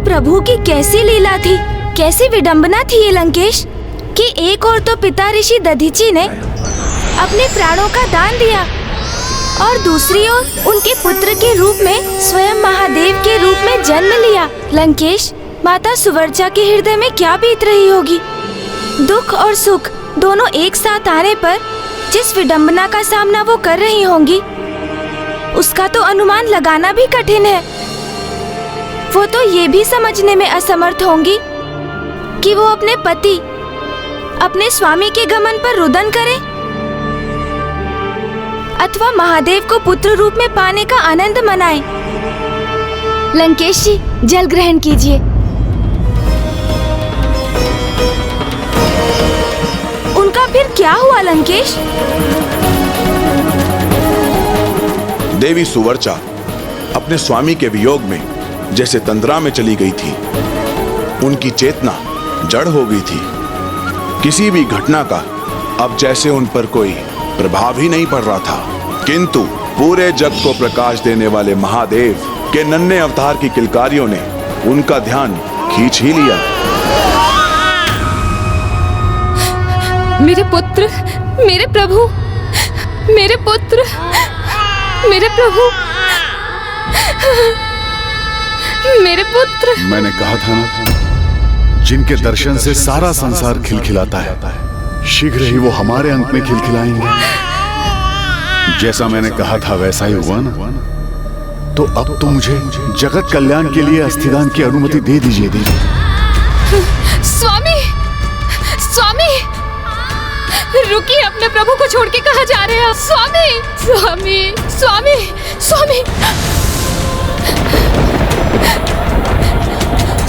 प्रभु की कैसी लीला थी, कैसी विडंबना थी ये लंकेश, कि एक और तो पिता ऋषि दधीचि ने अपने प्राणों का दान दिया और दूसरी ओर उनके पुत्र के रूप में स्वयं महादेव के रूप में जन्म लिया। लंकेश, माता सुवर्चा के हृदय में क्या बीत रही होगी। दुख और सुख दोनों एक साथ आने पर जिस विडंबना का सामना वो कर रही होंगी, उसका तो अनुमान लगाना भी कठिन है। वो तो ये भी समझने में असमर्थ होंगी कि वो अपने पति, अपने स्वामी के गमन पर रुदन करे अथवा महादेव को पुत्र रूप में पाने का आनंद मनाए। लंकेश जी, जल ग्रहण कीजिए। उनका फिर क्या हुआ लंकेश? देवी सुवर्चा अपने स्वामी के वियोग में जैसे तंद्रा में चली गई थी। उनकी चेतना जड़ हो गई थी। किसी भी घटना का अब जैसे उन पर कोई प्रभाव ही नहीं पड़ रहा था। किंतु पूरे जग को प्रकाश देने वाले महादेव के नन्हे अवतार की किलकारियों ने उनका ध्यान खींच ही लिया। मेरे पुत्र, मेरे प्रभु, मेरे पुत्र, मेरे प्रभु, मेरे पुत्र। मैंने कहा था ना, जिनके दर्शन से सारा संसार खिलखिलाता है, शीघ्र ही वो हमारे अंत में खिलखिलाएंगे। जैसा मैंने कहा था वैसा ही हुआ ना। तो अब तो मुझे जगत कल्याण के लिए अस्थिदान की अनुमति दे दीजिए। स्वामी, स्वामी, रुकिए, अपने प्रभु को छोड़ के कहाँ जा रहे हैं? स्वामी, स्वामी, स्वामी, स्वामी,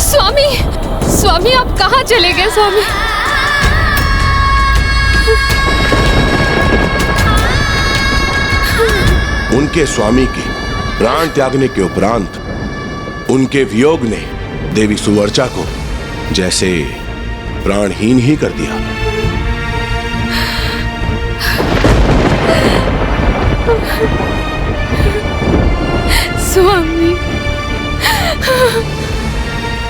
स्वामी, स्वामी, आप कहाँ चले गए स्वामी? उनके स्वामी के प्राण त्यागने के उपरांत उनके वियोग ने देवी सुवर्चा को जैसे प्राणहीन ही कर दिया। स्वामी,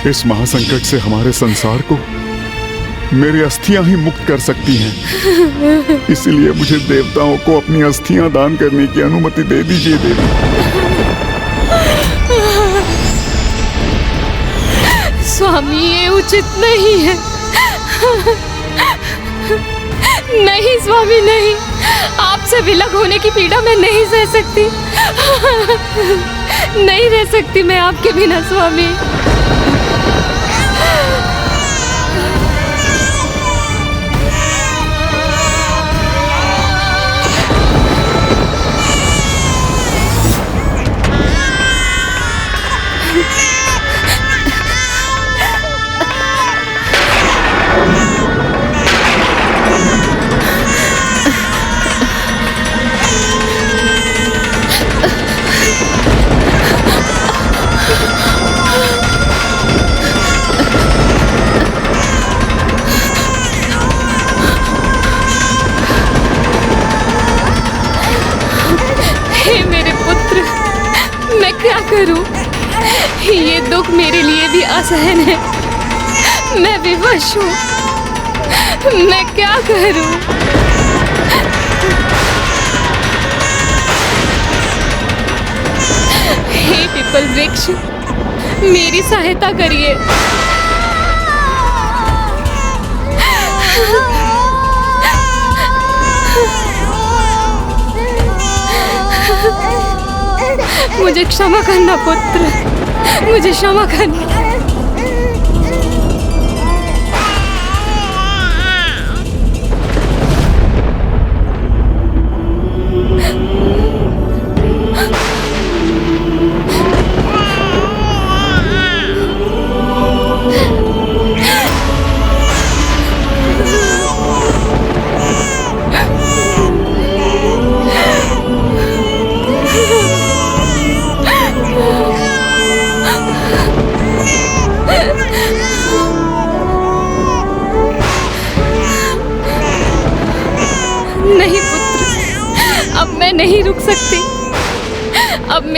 इस महासंकट से हमारे संसार को मेरी अस्थियां ही मुक्त कर सकती हैं। इसलिए मुझे देवताओं को अपनी अस्थियां दान करने की अनुमति दे दीजिए देवी। स्वामी, ये उचित नहीं है। नहीं स्वामी, नहीं, आपसे विलग होने की पीड़ा मैं नहीं सह सकती। नहीं रह सकती मैं आपके बिना स्वामी। करूं? ये दुख मेरे लिए भी असहन है। मैं विवश हूं। मैं क्या करूं? हे पीपल वृक्ष, मेरी सहायता करिए। मुझे क्षमा करना पुत्र, मुझे क्षमा करना।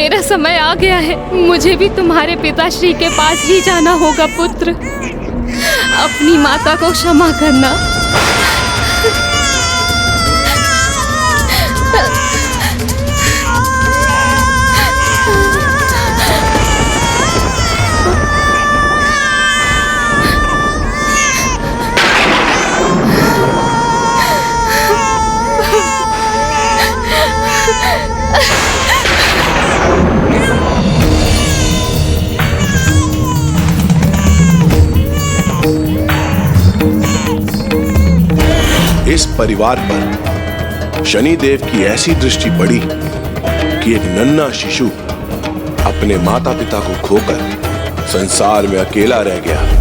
मेरा समय आ गया है। मुझे भी तुम्हारे पिताश्री के पास ही जाना होगा पुत्र। अपनी माता को क्षमा करना। इस परिवार पर शनिदेव की ऐसी दृष्टि पड़ी कि एक नन्हा शिशु अपने माता पिता को खोकर संसार में अकेला रह गया।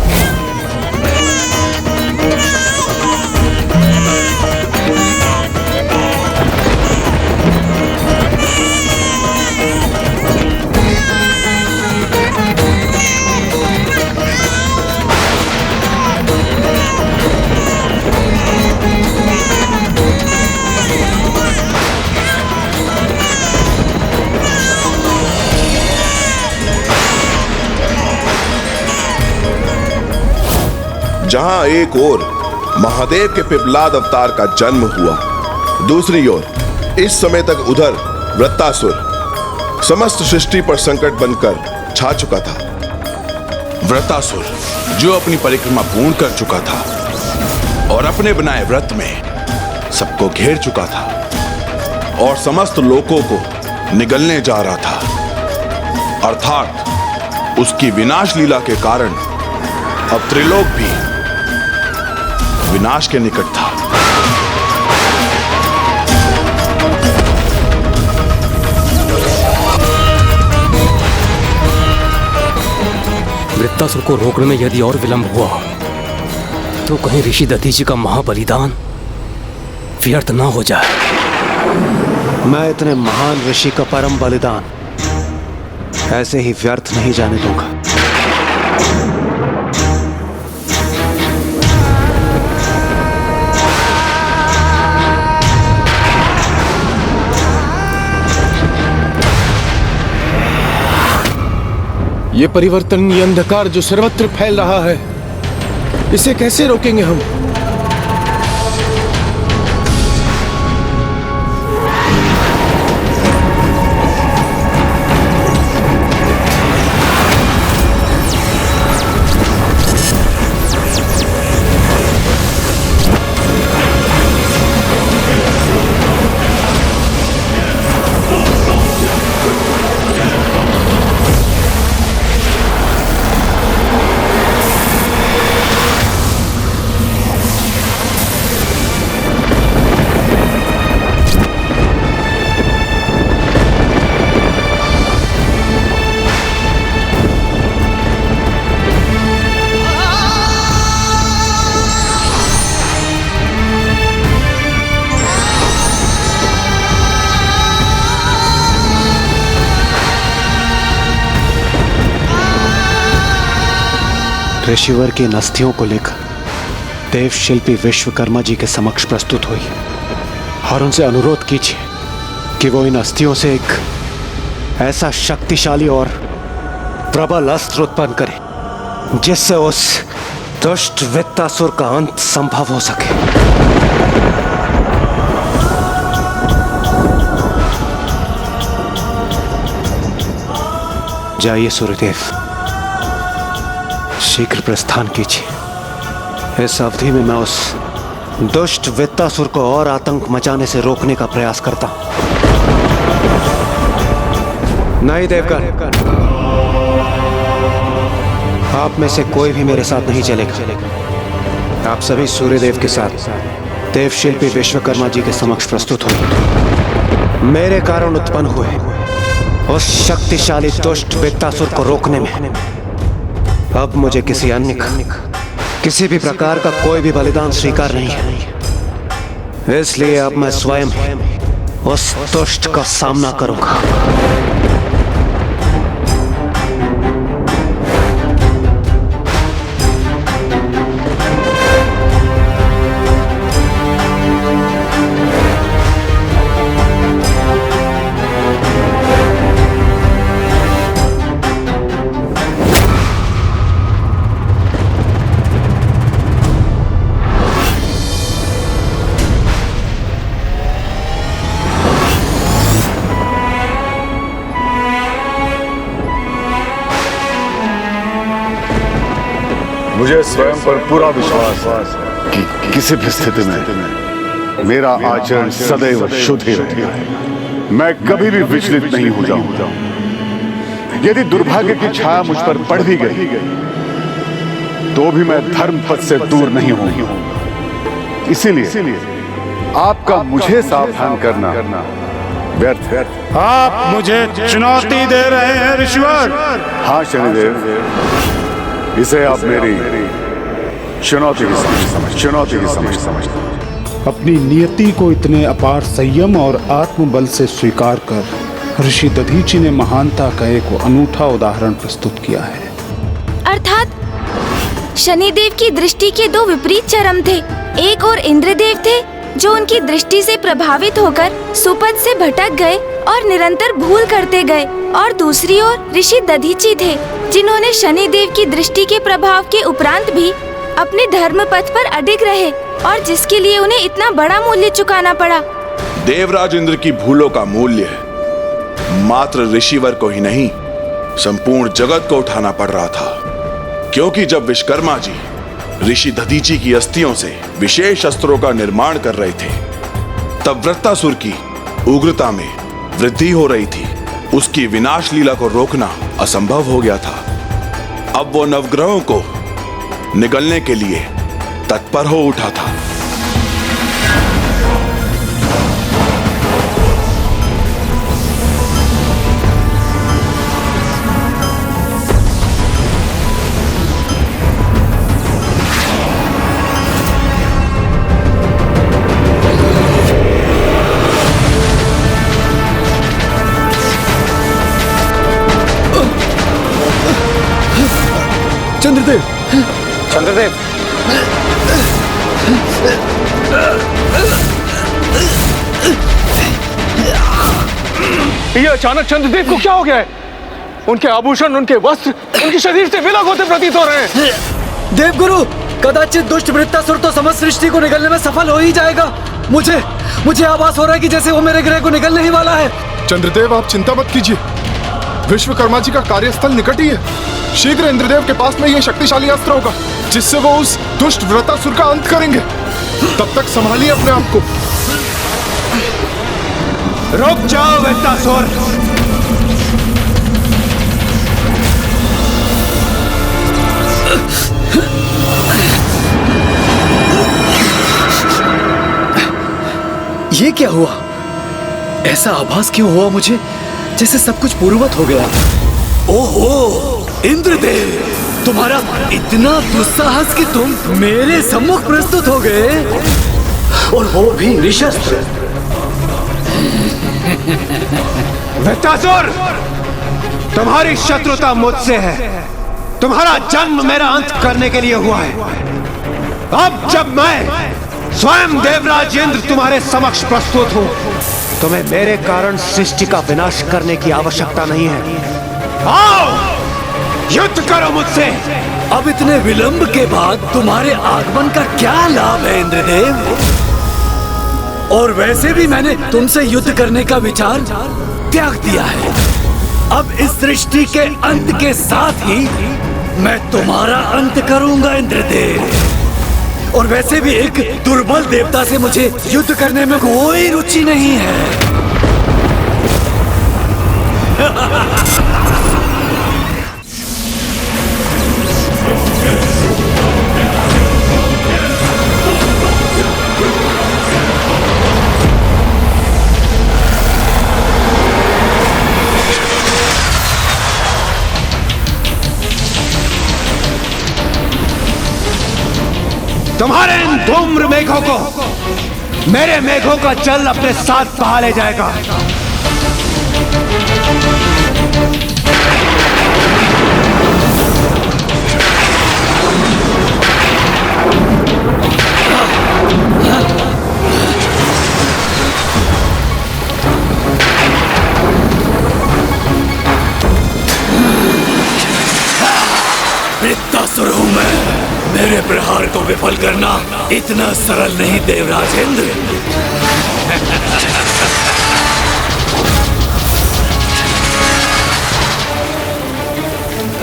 जहां एक ओर महादेव के पिपलाद अवतार का जन्म हुआ, दूसरी ओर इस समय तक उधर वृत्तासुर समस्त सृष्टि पर संकट बनकर छा चुका था। वृत्तासुर जो अपनी परिक्रमा पूर्ण कर चुका था और अपने बनाए व्रत में सबको घेर चुका था और समस्त लोकों को निगलने जा रहा था। अर्थात उसकी विनाश लीला के कारण अब त्रिलोक भी विनाश के निकट था। वृत्तासुर को रोकने में यदि और विलंब हुआ तो कहीं ऋषि दधीचि का महाबलिदान व्यर्थ ना हो जाए। मैं इतने महान ऋषि का परम बलिदान ऐसे ही व्यर्थ नहीं जाने दूंगा। ये परिवर्तन, ये अंधकार जो सर्वत्र फैल रहा है, इसे कैसे रोकेंगे हम? ऋषिवर की इन अस्थियों को लेकर देव शिल्पी विश्वकर्मा जी के समक्ष प्रस्तुत हुई और उनसे अनुरोध कीजिए कि वो इन अस्थियों से एक ऐसा शक्तिशाली और प्रबल अस्त्र उत्पन्न करे जिससे उस दुष्ट वृत्तासुर का अंत संभव हो सके। जाइए सूर्यदेव, शीघ्र प्रस्थान कीजिए। इस अवधि में मैं उस दुष्ट वृत्तासुर को और आतंक मचाने से रोकने का प्रयास करता हूं। नहीं देवगण, आप में से कोई भी मेरे साथ नहीं चलेगा। आप सभी सूर्यदेव के साथ देवशिल्पी विश्वकर्मा जी के समक्ष प्रस्तुत हो। मेरे कारण उत्पन्न हुए उस शक्तिशाली दुष्ट वृत्तासुर को रोकने में अब मुझे किसी अन्य का, किसी भी प्रकार का कोई भी बलिदान स्वीकार नहीं है। इसलिए अब मैं स्वयं उस दुष्ट का सामना करूंगा। मुझे स्वयं पर पूरा विश्वास है कि किसी भी स्थिति में मेरा आचरण सदैव शुद्ध ही रहेगा। मैं कभी भी विचलित नहीं हो जाऊंगा। यदि दुर्भाग्य की छाया मुझ पर पड़ भी गई तो भी मैं धर्म पथ से दूर नहीं हूं। इसीलिए आपका मुझे सावधान करना व्यर्थ है। आप मुझे चुनौती दे रहे हैं ऋषिवर? हाँ शनिदेव, इसे आप मेरी चुनौती की समझ। अपनी नियति को इतने अपार संयम और आत्मबल से स्वीकार कर ऋषि दधीचि ने महानता का एक अनूठा उदाहरण प्रस्तुत किया है। अर्थात शनिदेव की दृष्टि के दो विपरीत चरम थे। एक और इंद्रदेव थे जो उनकी दृष्टि से प्रभावित होकर सुपथ से भटक गए और निरंतर भूल करते गए, और दूसरी ओर ऋषि दधीचि थे जिन्होंने शनिदेव की दृष्टि के प्रभाव के उपरांत भी अपने धर्म पथ पर अडिग रहे, और जिसके लिए उन्हें इतना बड़ा मूल्य चुकाना पड़ा। देवराज इंद्र की भूलों का मूल्य मात्र ऋषिवर को ही नहीं, संपूर्ण जगत को उठाना पड़ रहा था। क्योंकि जब विश्वकर्मा जी ऋषि दधीचि की अस्थियों से विशेष अस्त्रों का निर्माण कर रहे थे, तब वृत्तासुर की उग्रता में वृद्धि हो रही थी। उसकी विनाश लीला को रोकना असंभव हो गया था। अब वो नवग्रहों को निगलने के लिए तत्पर हो उठा था। चंद्रदेव, चंद्रदेव, ये अचानक चंद्रदेव को क्या हो गया है? उनके आभूषण, उनके वस्त्र, उनके शरीर से विलग होते प्रतीत हो रहे हैं। देवगुरु, कदाचित दुष्ट वृत्तासुर तो समस्त सृष्टि को निगलने में सफल हो ही जाएगा। मुझे आभास हो रहा है कि जैसे वो मेरे ग्रह को निगलने ही वाला है। चंद्रदेव, आप चिंता मत कीजिए, विश्वकर्मा जी का कार्यस्थल निकट ही है। शीघ्र इंद्रदेव के पास में यह शक्तिशाली अस्त्र होगा जिससे वो उस दुष्ट वृत्तासुर का अंत करेंगे। तब तक संभालिए अपने आप को। रुक जाओ वृत्तासुर। ये क्या हुआ? ऐसा आभास क्यों हुआ मुझे जैसे सब कुछ पूर्ववत हो गया? ओहो इंद्रदेव, तुम्हारा इतना दुस्साहस कि तुम मेरे सम्मुख प्रस्तुत हो गए, और वो भी निशस्त्र। वृत्तासुर, तुम्हारी शत्रुता मुझसे है। तुम्हारा जन्म मेरा अंत करने के लिए हुआ है। अब जब मैं स्वयं देवराज इंद्र तुम्हारे समक्ष प्रस्तुत हूं, तुम्हें मेरे कारण सृष्टि का विनाश करने की आवश्यकता नहीं है। आओ, युद्ध करो मुझसे। अब इतने विलंब के बाद तुम्हारे आगमन का क्या लाभ है इंद्रदेव? और वैसे भी मैंने तुमसे युद्ध करने का विचार त्याग दिया है। अब इस सृष्टि के अंत के साथ ही मैं तुम्हारा अंत करूंगा इंद्रदेव। और वैसे भी एक दुर्बल देवता से मुझे युद्ध करने में कोई रुचि नहीं है। तुम्हारे इन धूम्र मेघों को मेरे मेघों का जल अपने साथ बहा ले जाएगा। वृत्तासुर हूं मैं। मेरे प्रहार को विफल करना इतना सरल नहीं देवराज इंद्र।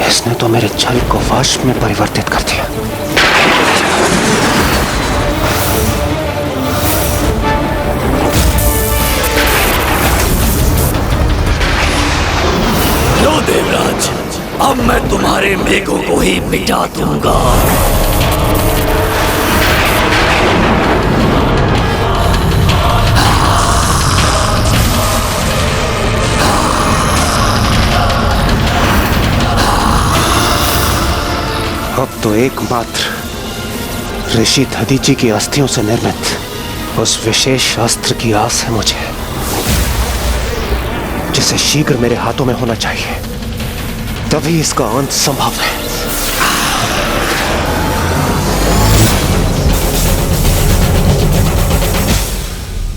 इसने तो मेरे छल को वश में परिवर्तित कर दिया। अब मैं तुम्हारे मेघों को ही मिटा दूंगा। अब तो एकमात्र ऋषि दधीचि की अस्थियों से निर्मित उस विशेष अस्त्र की आस है मुझे, जिसे शीघ्र मेरे हाथों में होना चाहिए, तभी इसका अंत संभव है।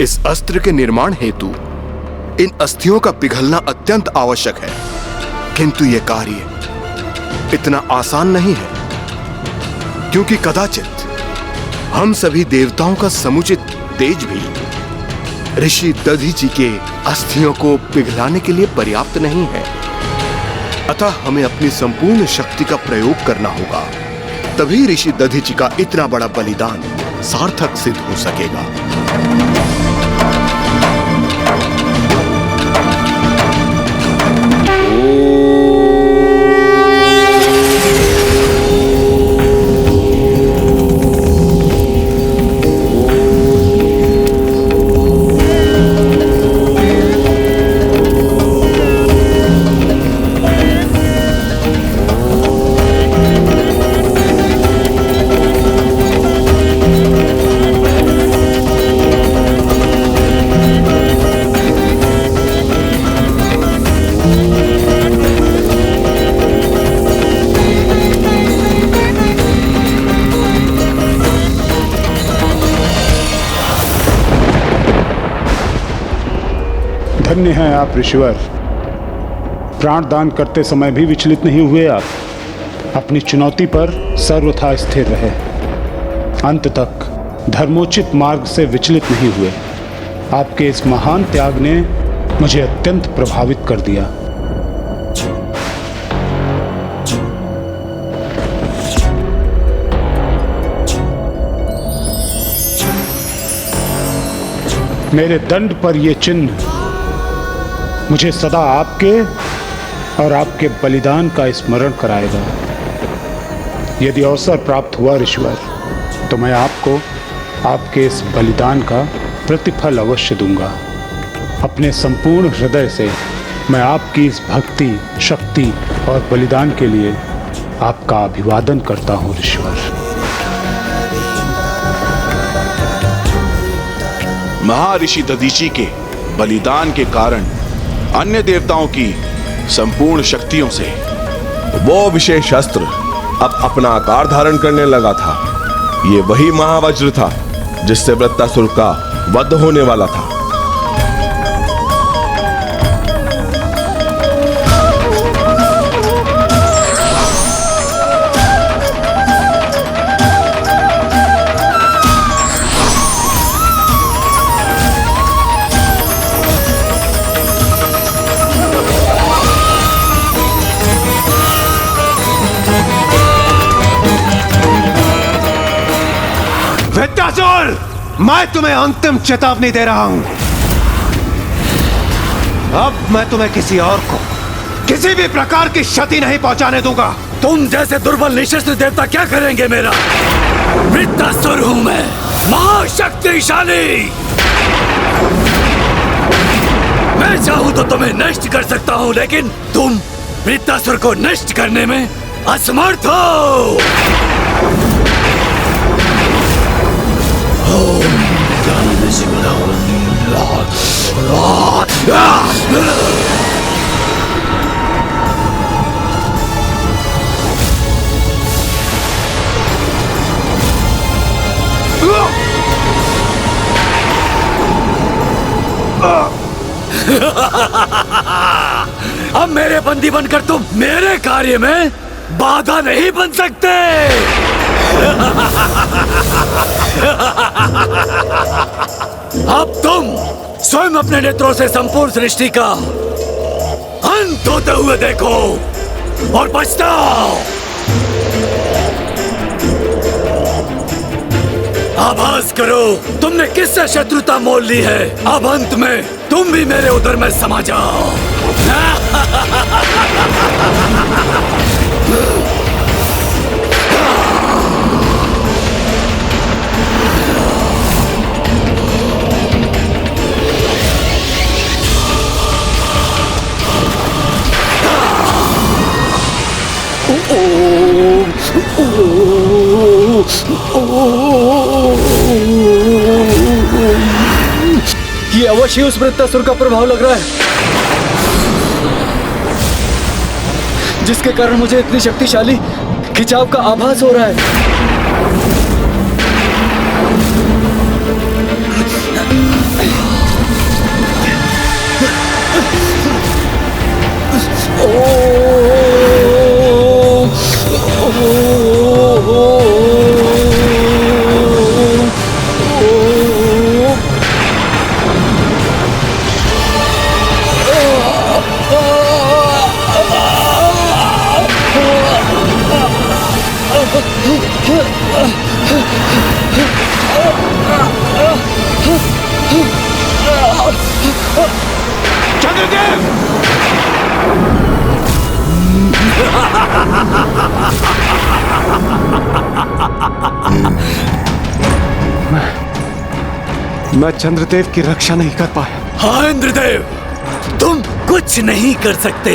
इस अस्त्र के निर्माण हेतु इन अस्थियों का पिघलना अत्यंत आवश्यक है, किंतु यह कार्य इतना आसान नहीं है, क्योंकि कदाचित हम सभी देवताओं का समुचित तेज भी ऋषि दधीचि के अस्थियों को पिघलाने के लिए पर्याप्त नहीं है। अतः हमें अपनी संपूर्ण शक्ति का प्रयोग करना होगा, तभी ऋषि दधीचि का इतना बड़ा बलिदान सार्थक सिद्ध हो सकेगा। धन्य हैं आप ऋषिवर, प्राण दान करते समय भी विचलित नहीं हुए। आप अपनी चुनौती पर सर्वथा स्थिर रहे, अंत तक धर्मोचित मार्ग से विचलित नहीं हुए। आपके इस महान त्याग ने मुझे अत्यंत प्रभावित कर दिया। मेरे दंड पर यह चिन्ह मुझे सदा आपके और आपके बलिदान का स्मरण कराएगा। यदि अवसर प्राप्त हुआ ऋषिवर, तो मैं आपको आपके इस बलिदान का प्रतिफल अवश्य दूंगा। अपने संपूर्ण हृदय से मैं आपकी इस भक्ति, शक्ति और बलिदान के लिए आपका अभिवादन करता हूँ ऋषिवर। महर्षि दधीचि के बलिदान के कारण अन्य देवताओं की संपूर्ण शक्तियों से वो विशेष अस्त्र अब अपना आकार धारण करने लगा था। ये वही महावज्र था जिससे वृत्तासुर का वध होने वाला था। मैं तुम्हें अंतिम चेतावनी दे रहा हूं। अब मैं तुम्हें किसी और को किसी भी प्रकार की क्षति नहीं पहुंचाने दूंगा। तुम जैसे दुर्बल निशस्त्र देवता क्या करेंगे मेरा? वृत्तासुर हूं मैं, महाशक्तिशाली। मैं चाहूं तो तुम्हें नष्ट कर सकता हूं, लेकिन तुम वृत्तासुर को नष्ट करने में असमर्थ हो। अब मेरे बंदी बनकर तुम मेरे कार्य में बाधा नहीं बन सकते। अब तुम स्वयं अपने नेत्रों से संपूर्ण सृष्टि का अंत होते हुए देखो और पछताओ। आभास करो तुमने किससे शत्रुता मोल ली है। अब अंत में तुम भी मेरे उदर में समा जाओ। ये अवश्य उस वृत्तासुर का प्रभाव लग रहा है, जिसके कारण मुझे इतनी शक्तिशाली खिंचाव का आभास हो रहा है। मैं चंद्रदेव की रक्षा नहीं कर पाया। हाँ इंद्रदेव, तुम कुछ नहीं कर सकते।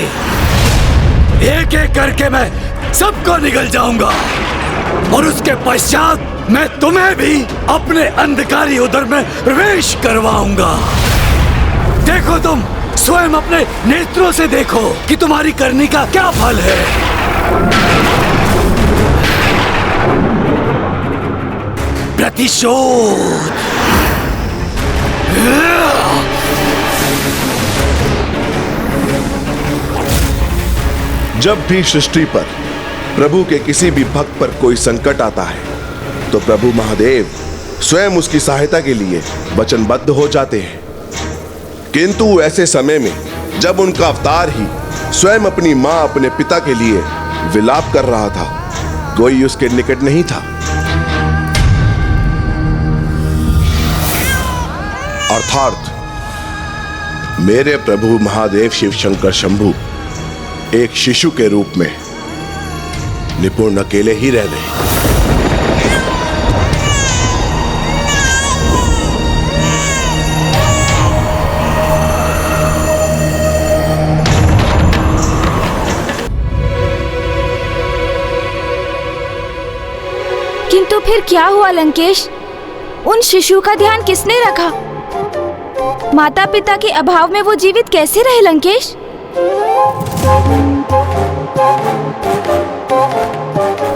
एक एक करके मैं सबको निगल जाऊंगा और उसके पश्चात मैं तुम्हें भी अपने अंधकारी उदर में प्रवेश करवाऊंगा। देखो, तुम स्वयं अपने नेत्रों से देखो कि तुम्हारी करनी का क्या फल है। प्रतिशोध। जब भी सृष्टि पर प्रभु के किसी भी भक्त पर कोई संकट आता है तो प्रभु महादेव स्वयं उसकी सहायता के लिए वचनबद्ध हो जाते हैं। किंतु ऐसे समय में जब उनका अवतार ही स्वयं अपनी मां अपने पिता के लिए विलाप कर रहा था, कोई उसके निकट नहीं था। अर्थात मेरे प्रभु महादेव शिव शंकर शंभु एक शिशु के रूप में निपुण अकेले ही रह गए। किंतु फिर क्या हुआ लंकेश? उन शिशु का ध्यान किसने रखा? माता पिता के अभाव में वो जीवित कैसे रहे लंकेश?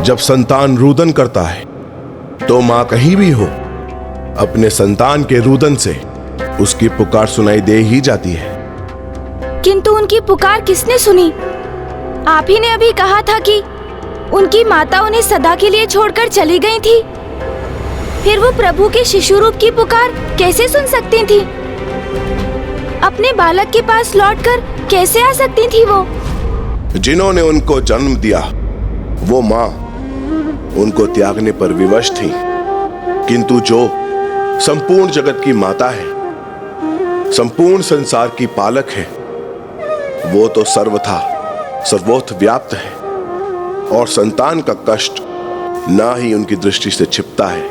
जब संतान रुदन करता है तो मां कहीं भी हो, अपने संतान के रुदन से उसकी पुकार सुनाई दे ही जाती है। किंतु उनकी पुकार किसने सुनी? आप ही ने अभी कहा था कि उनकी माता उन्हें सदा के लिए छोड़कर चली गई थी। फिर वो प्रभु के शिशु रूप की पुकार कैसे सुन सकती थी? अपने बालक के पास लौटकर कैसे आ सकती थी वो? जिन्होंने उनको जन्म दिया वो मां उनको त्यागने पर विवश थी, किंतु जो संपूर्ण जगत की माता है, संपूर्ण संसार की पालक है, वो तो सर्वथा सर्वोत्थ व्याप्त है और संतान का कष्ट ना ही उनकी दृष्टि से छिपता है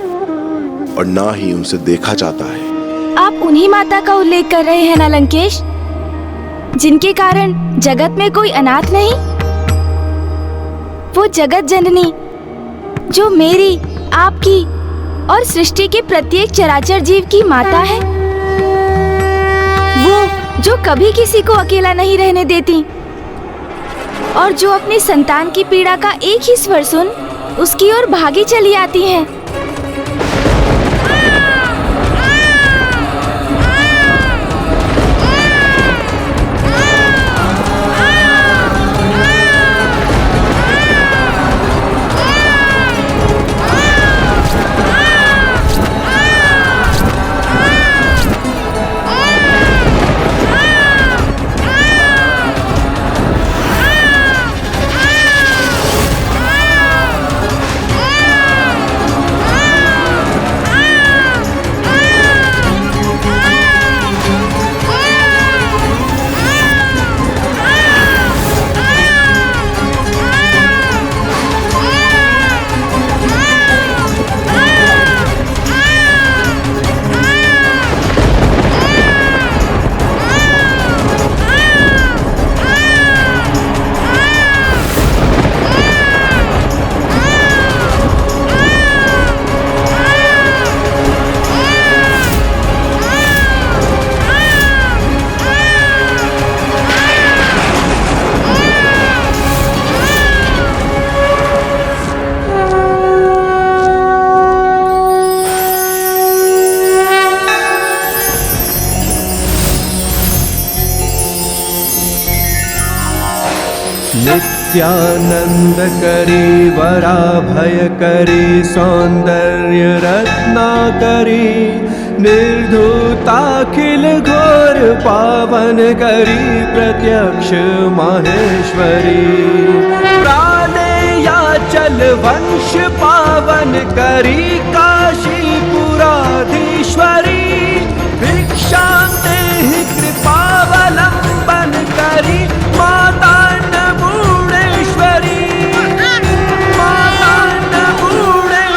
और ना ही उनसे देखा जाता है। आप उन्हीं माता का उल्लेख कर रहे हैं ना लंकेश, जिनके कारण जगत में कोई अनाथ नहीं? वो जगत जननी जो मेरी, आपकी और सृष्टि के प्रत्येक चराचर जीव की माता है, वो जो कभी किसी को अकेला नहीं रहने देती और जो अपनी संतान की पीड़ा का एक ही स्वर सुन उसकी ओर भागी चली आती हैं। नित्यानंद करी वराभय करी सौंदर्य रत्ना करी निर्धूताखिल घोर पावन करी प्रत्यक्ष माहेश्वरी प्राणेयाचल वंश पावन करी काशीपुराधीश्वरी भिक्षां देहि कृपावलंबन करी माता अन्नपूर्णेश्वरी माता अन्नपूर्णेश्वरी।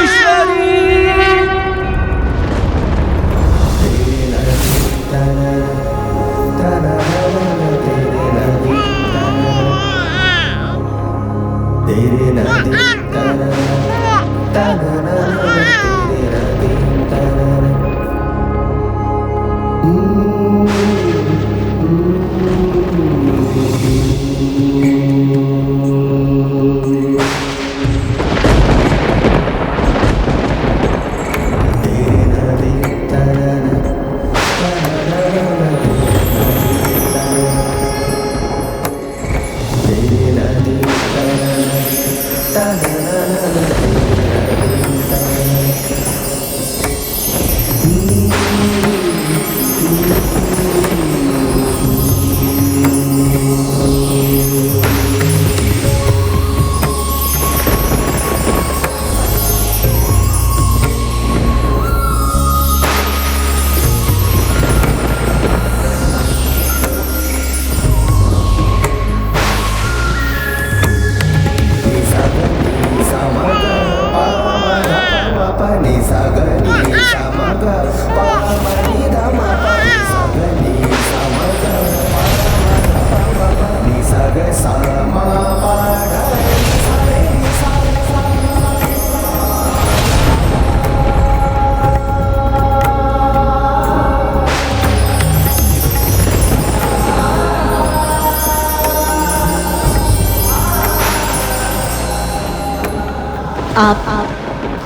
आप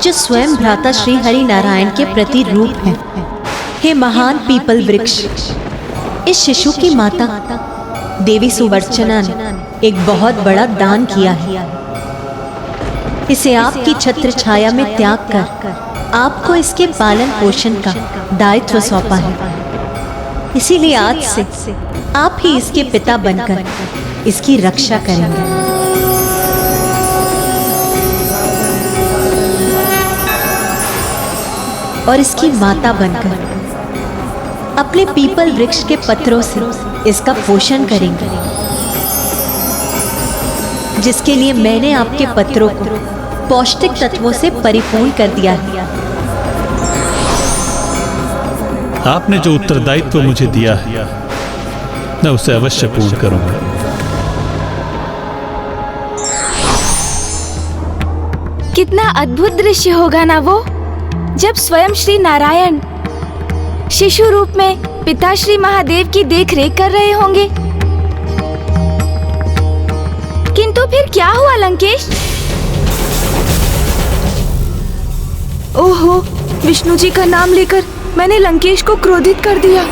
जो स्वयं भ्राता श्री हरि नारायण के प्रतिरूप हैं, हे महान पीपल वृक्ष, इस शिशु की माता देवी सुवर्चना ने एक बहुत बड़ा दान किया है। इसे आपकी छत्र छाया में त्याग कर आपको इसके पालन पोषण का दायित्व सौंपा है। इसीलिए आज से आप ही इसके पिता बनकर इसकी रक्षा करेंगे। और इसकी माता बनकर अपने पीपल वृक्ष के पत्रों से इसका पोषण करेंगे, जिसके लिए मैंने आपके पत्रों को पौष्टिक तत्वों से परिपूर्ण कर दिया है। आपने जो उत्तरदायित्व मुझे दिया है, मैं उसे अवश्य पूर्ण करूंगा। कितना अद्भुत दृश्य होगा ना वो, जब स्वयं श्री नारायण शिशु रूप में पिता श्री महादेव की देखरेख कर रहे होंगे। किंतु फिर क्या हुआ लंकेश? ओहो, विष्णु जी का नाम लेकर मैंने लंकेश को क्रोधित कर दिया।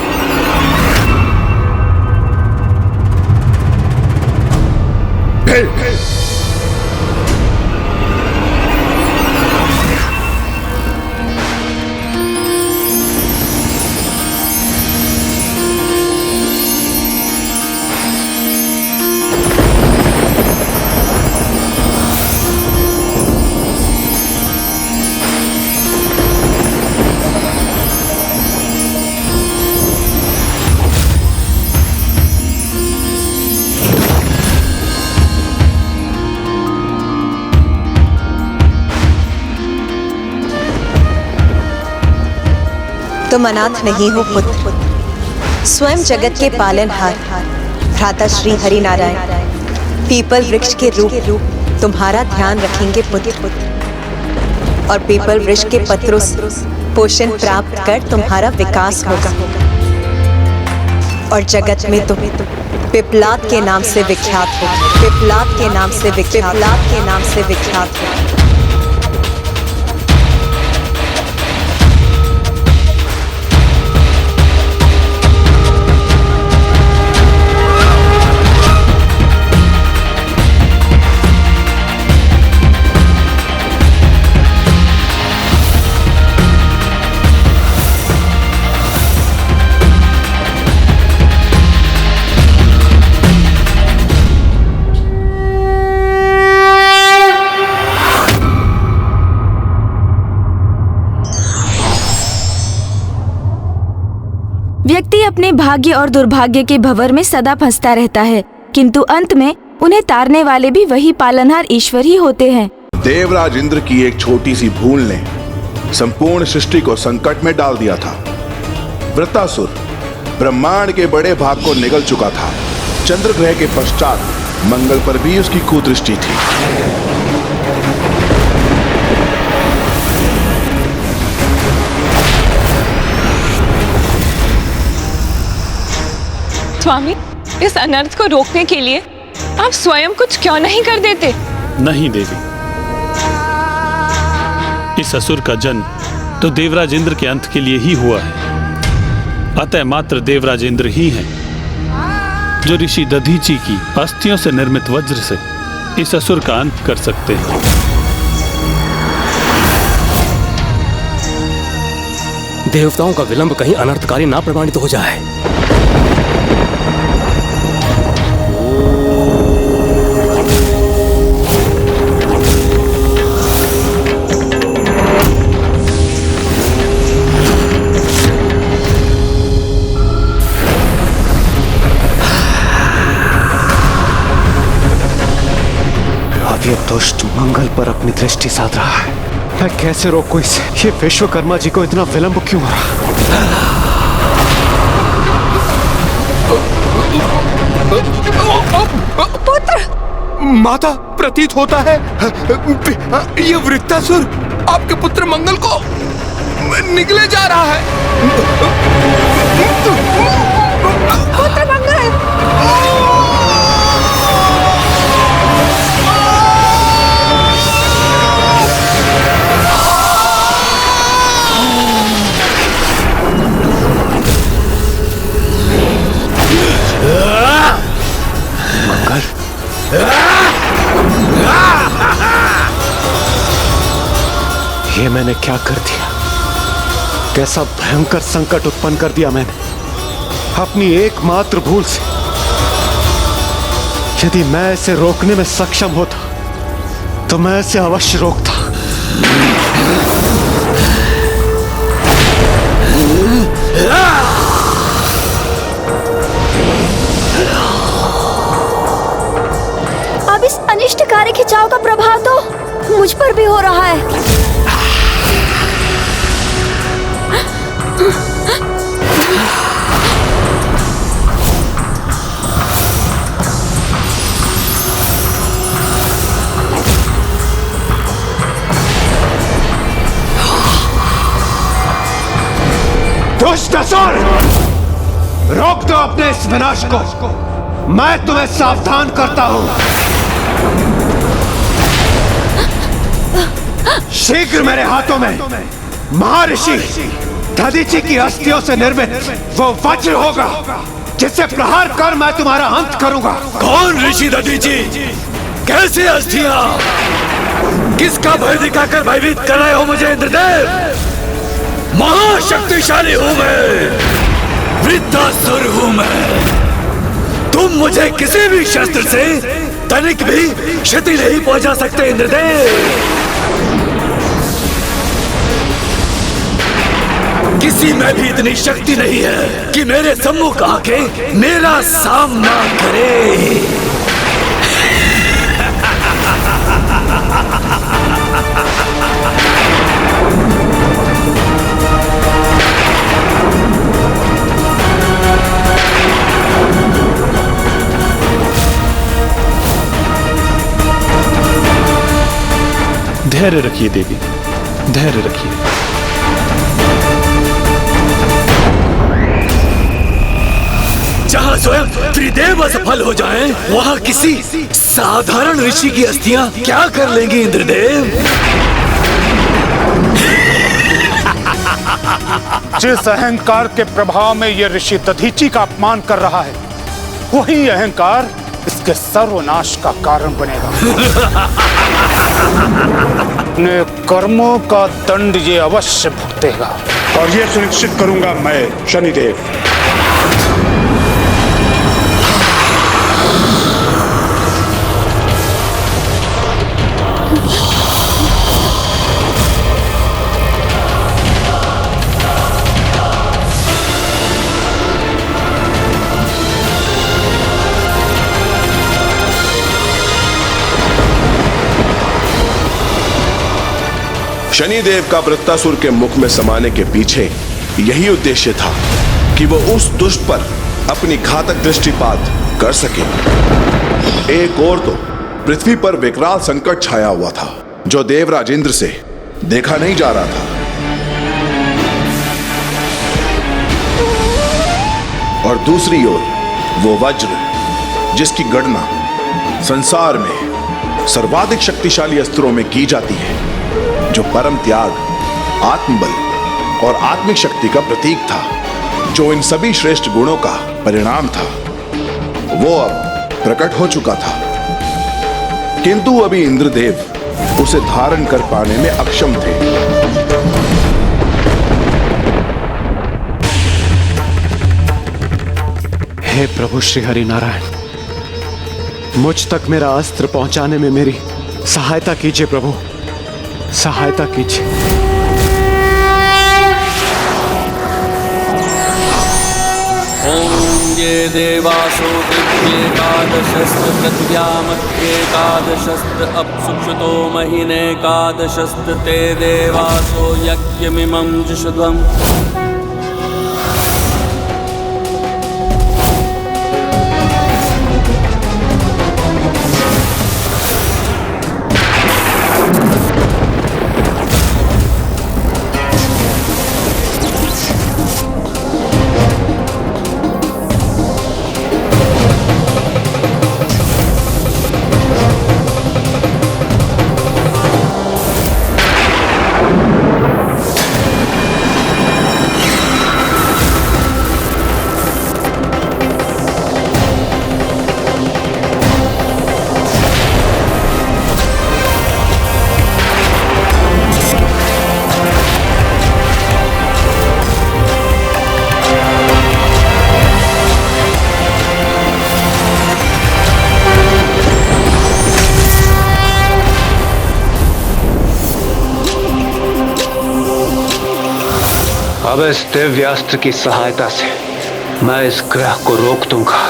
तुम अनाथ नहीं हो पुत्र, स्वयं जगत के पालनहार भ्राता श्री हरि नारायण पीपल वृक्ष के रूप तुम्हारा ध्यान रखेंगे पुत्र, और पीपल वृक्ष के पत्रों से पोषण प्राप्त कर तुम्हारा विकास होगा, और जगत में तुम पिपलाद के नाम से विख्यात हो, पिपलाद के नाम से पिपलाद के नाम से विख्यात हो। व्यक्ति अपने भाग्य और दुर्भाग्य के भंवर में सदा फंसता रहता है, किंतु अंत में उन्हें तारने वाले भी वही पालनहार ईश्वर ही होते हैं। देवराज इंद्र की एक छोटी सी भूल ने संपूर्ण सृष्टि को संकट में डाल दिया था। वृत्तासुर ब्रह्मांड के बड़े भाग को निगल चुका था। चंद्र ग्रह के पश्चात मंगल पर भी उसकी कुदृष्टि थी। स्वामी, इस अनर्थ को रोकने के लिए आप स्वयं कुछ क्यों नहीं कर देते? नहीं देवी, इस असुर का जन्म तो देवराज इंद्र के अंत के लिए ही हुआ है। अतः मात्र देवराज इंद्र ही हैं जो ऋषि दधीची की अस्थियों से निर्मित वज्र से इस असुर का अंत कर सकते हैं। देवताओं का विलंब कहीं अनर्थकारी ना प्रमाणित हो जाए। ये दुष्ट मंगल पर अपनी दृष्टि साध रहा है। मैं कैसे रोकूं इसे? ये विश्वकर्मा जी को इतना विलंब क्यों हो रहा? पुत्र! माता, प्रतीत होता है ये वृत्तासुर आपके पुत्र मंगल को निगले जा रहा है। पुत्र मंगल! मंगल, ये मैंने क्या कर दिया? कैसा भयंकर संकट उत्पन्न कर दिया मैंने अपनी एकमात्र भूल से। यदि मैं इसे रोकने में सक्षम होता तो मैं इसे अवश्य रोकता। अब इस अनिष्टकारी खिंचाव का प्रभाव तो मुझ पर भी हो रहा है। दुष्ट असुर, रोक दो अपने इस विनाश को। मैं तुम्हें सावधान करता हूं। शीघ्र मेरे हाथों में महर्षि दधीची की अस्थियों से निर्मित वो वज्र होगा जिससे प्रहार कर मैं तुम्हारा अंत करूंगा। कौन ऋषि दधीची? कैसे अस्थियां? किसका भय दिखाकर भयभीत कर रहे हो मुझे इंद्रदेव? महाशक्तिशाली हूं मैं, वृत्तासुर हूं मैं। तुम मुझे किसी भी शस्त्र से तनिक भी क्षति नहीं पहुंचा सकते इंद्रदेव। किसी में भी इतनी शक्ति नहीं है कि मेरे सम्मुख आके मेरा सामना करे। धैर्य रखिए देवी, धैर्य रखिए। जहां स्वयं त्रिदेव असफल हो जाएं, वहां किसी साधारण ऋषि की अस्थियां क्या कर लेंगे इंद्रदेव? जिस अहंकार के प्रभाव में यह ऋषि दधीची का अपमान कर रहा है, वही अहंकार इसके सर्वनाश का कारण बनेगा। अपने कर्मों का दंड ये अवश्य भुगतेगा और ये सुनिश्चित करूंगा मैं, शनिदेव। शनिदेव का वृत्तासुर के मुख में समाने के पीछे यही उद्देश्य था कि वो उस दुष्ट पर अपनी घातक दृष्टिपात कर सके। एक और तो पृथ्वी पर विकराल संकट छाया हुआ था जो देवराज इंद्र से देखा नहीं जा रहा था। और दूसरी ओर वो वज्र जिसकी गणना संसार में सर्वाधिक शक्तिशाली अस्त्रों में की जाती है, जो परम त्याग, आत्मबल और आत्मिक शक्ति का प्रतीक था, जो इन सभी श्रेष्ठ गुणों का परिणाम था, वो अब प्रकट हो चुका था। किंतु अभी इंद्रदेव उसे धारण कर पाने में अक्षम थे। हे प्रभु श्री हरि नारायण, मुझ तक मेरा अस्त्र पहुंचाने में मेरी सहायता कीजिए प्रभु, सहायता कीजिए। ओम ये देवासो दिव्येकादशस्त्र पृथिव्यामध्येकादशस्त्र अपसुक्षतो महिनेकादशस्त्र ते देवासो यज्ञमिमं जुषध्वम्। अब इस दिव्यास्त्र की सहायता से मैं इस ग्रह को रोक दूंगा।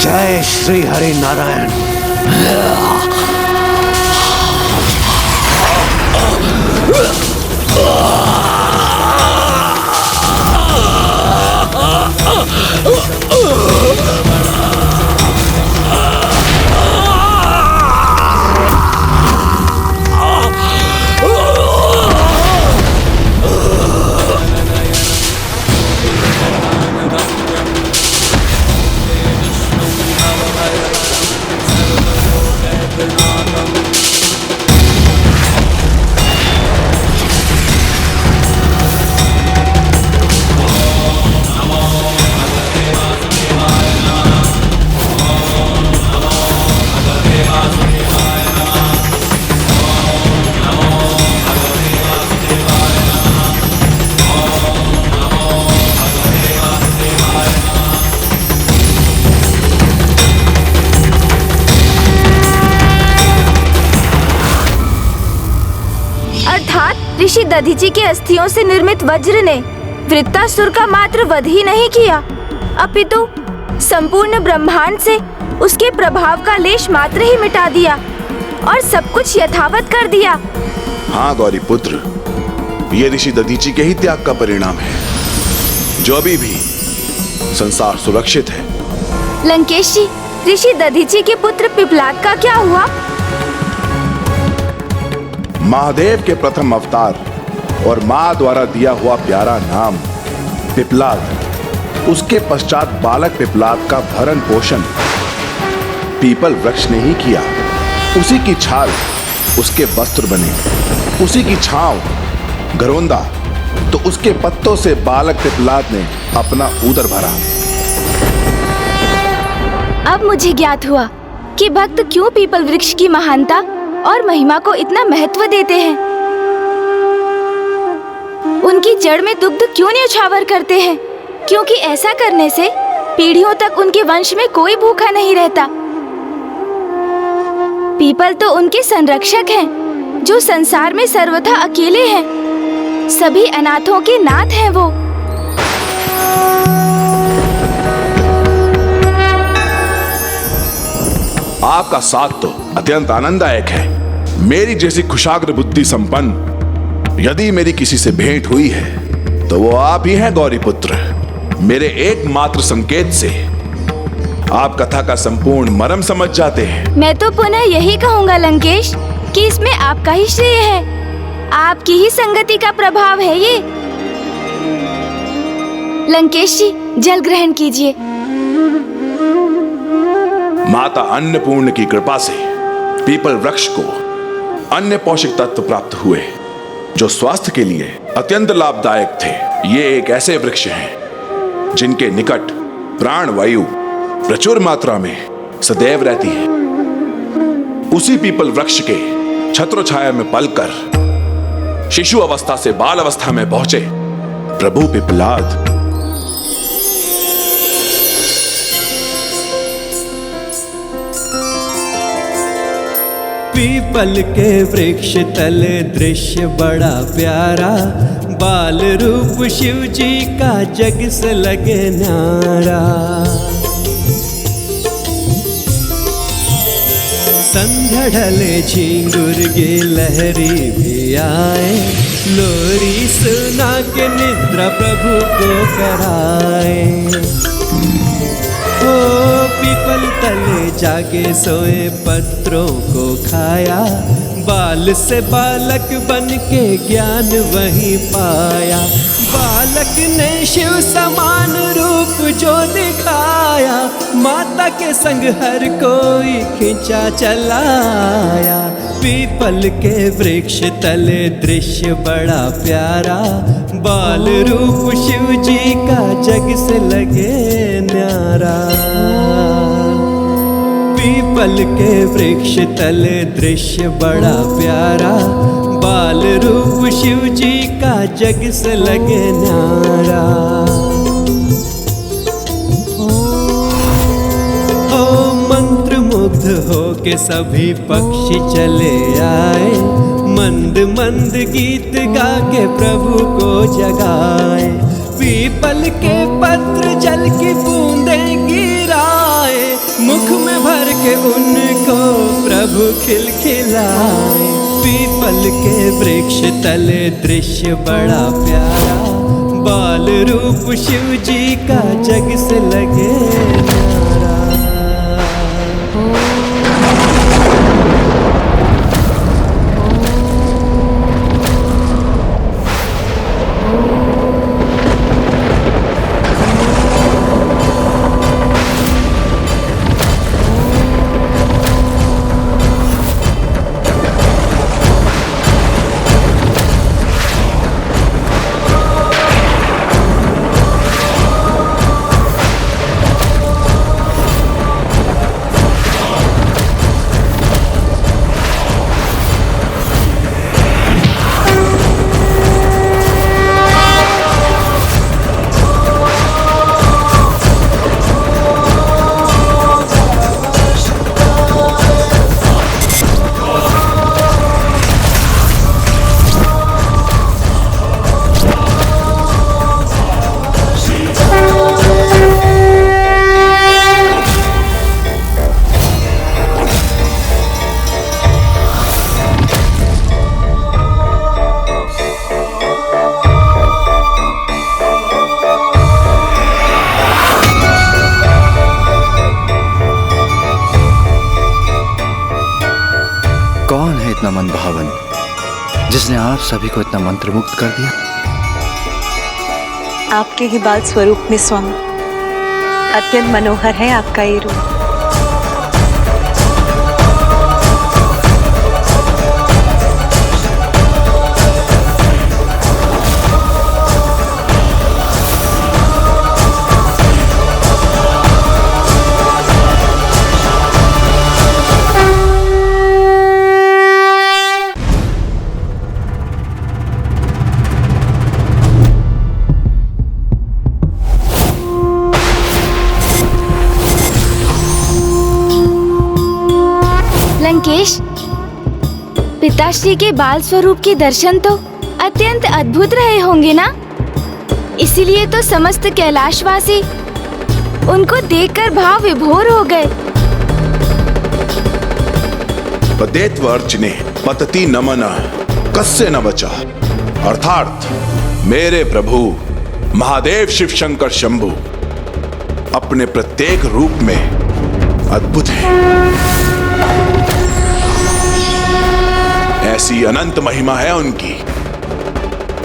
जय श्री हरि नारायण। ऋषि दधीचि के अस्थियों से निर्मित वज्र ने वृत्तासुर का मात्र वध ही नहीं किया, अपितु संपूर्ण ब्रह्मांड से उसके प्रभाव का लेश मात्र ही मिटा दिया और सब कुछ यथावत कर दिया। हाँ गौरी पुत्र, ये ऋषि दधीचि के ही त्याग का परिणाम है, जो अभी भी संसार सुरक्षित है। लंकेश जी, ऋषि दधीचि के पुत्र पिप्लाद का क्या हुआ? महादेव के प्रथम अवतार और माँ द्वारा दिया हुआ प्यारा नाम पिप्लाद, उसके पश्चात बालक पिप्लाद का भरण पोषण पीपल वृक्ष ने ही किया। उसी की छाल उसके वस्त्र बने, उसी की छांव घरोंदा तो उसके पत्तों से बालक पिपलाद ने अपना उदर भरा। अब मुझे ज्ञात हुआ कि भक्त क्यों पीपल वृक्ष की महानता और महिमा को इतना महत्व देते हैं। उनकी जड़ में दुग्ध क्यों न्यौछावर करते हैं, क्योंकि ऐसा करने से पीढ़ियों तक उनके वंश में कोई भूखा नहीं रहता। पीपल तो उनके संरक्षक हैं, जो संसार में सर्वथा अकेले हैं। सभी अनाथों के नाथ हैं वो। आपका साथ तो अत्यंत आनंददायक है। मेरी जैसी कुशाग्र बुद्धि संपन्न यदि मेरी किसी से भेंट हुई है तो वो आप ही हैं गौरीपुत्र। मेरे एकमात्र संकेत से आप कथा का संपूर्ण मर्म समझ जाते हैं। मैं तो पुनः यही कहूँगा लंकेश कि इसमें आपका ही श्रेय है। आपकी ही संगति का प्रभाव है ये। लंकेश जी, जल ग्रहण कीजिए। माता अन्नपूर्ण की कृपा से पीपल वृक्ष को अन्य पोषक तत्व प्राप्त हुए जो स्वास्थ्य के लिए अत्यंत लाभदायक थे। ये एक ऐसे वृक्ष हैं जिनके निकट प्राण वायु प्रचुर मात्रा में सदैव रहती है। उसी पीपल वृक्ष के छत्र छाया में पलकर शिशु अवस्था से बाल अवस्था में पहुंचे प्रभु पिपलाद। पीपल के वृक्ष तले दृश्य बड़ा प्यारा, बाल रूप शिव जी का जग से लगे न्यारा। संध्या ढले झींगुर गे लहरी भी आए, लोरी सुना के निद्रा प्रभु को कराए। ओ पीपल तले जागे सोए पत्रों को खाया, बाल से बालक बन के ज्ञान वही पाया। बालक ने शिव समान रूप जो दिखाया, माता के संग हर कोई खिंचा चलाया। पीपल के वृक्ष तले दृश्य बड़ा प्यारा, बाल रूप शिव जी का जग से लगे न्यारा। पीपल के वृक्ष तले दृश्य बड़ा प्यारा, बाल रूप शिव जी का जग से लगे न्यारा। ओ मंत्र मुग्ध हो के सभी पक्षी चले आए, मंद मंद गीत गा के प्रभु को जगाए। पीपल के पत्र जल की बूंदें गिराए, मुख में भर के उनको प्रभु खिलखिलाए। पीपल के वृक्ष तले दृश्य बड़ा प्यारा, बाल रूप शिव जी का जग से लगे न्यारा। जिसने आप सभी को इतना मंत्रमुग्ध कर दिया। आपके ही बाल स्वरूप में स्वामी, अत्यंत मनोहर है आपका ये रूप। पिताश्री के बाल स्वरूप के दर्शन तो अत्यंत अद्भुत रहे होंगे ना? इसीलिए तो समस्त कैलाशवासी उनको देखकर भाव विभोर हो गए। पदेत्वर्चने पतति नमन कस्य न बचा, अर्थात मेरे प्रभु महादेव शिव शंकर शंभु अपने प्रत्येक रूप में अद्भुत है। ऐसी अनंत महिमा है उनकी,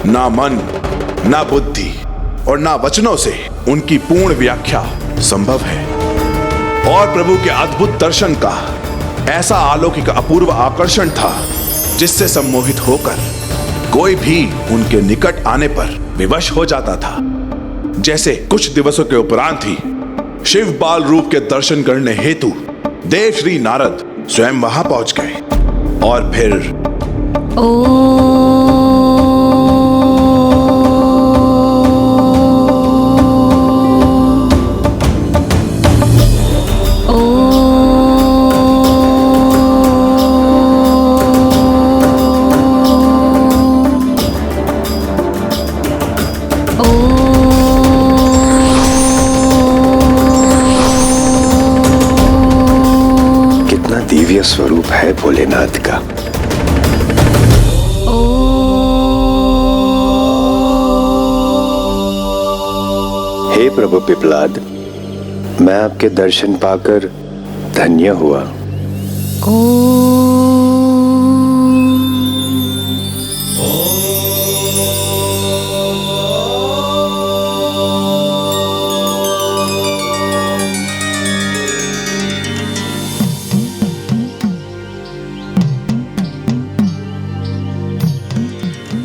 ना मन ना बुद्धि और ना वचनों से उनकी पूर्ण व्याख्या संभव है। और प्रभु के अद्भुत दर्शन का ऐसा अलौकिक अपूर्व आकर्षण था जिससे सम्मोहित होकर कोई भी उनके निकट आने पर विवश हो जाता था। जैसे कुछ दिवसों के उपरांत ही शिव बाल रूप के दर्शन करने हेतु देव श्री नारद स्वयं वहां पहुंच गए और फिर दिव्य स्वरूप है भोलेनाथ का। हे प्रभु पिपलाद, मैं आपके दर्शन पाकर धन्य हुआ।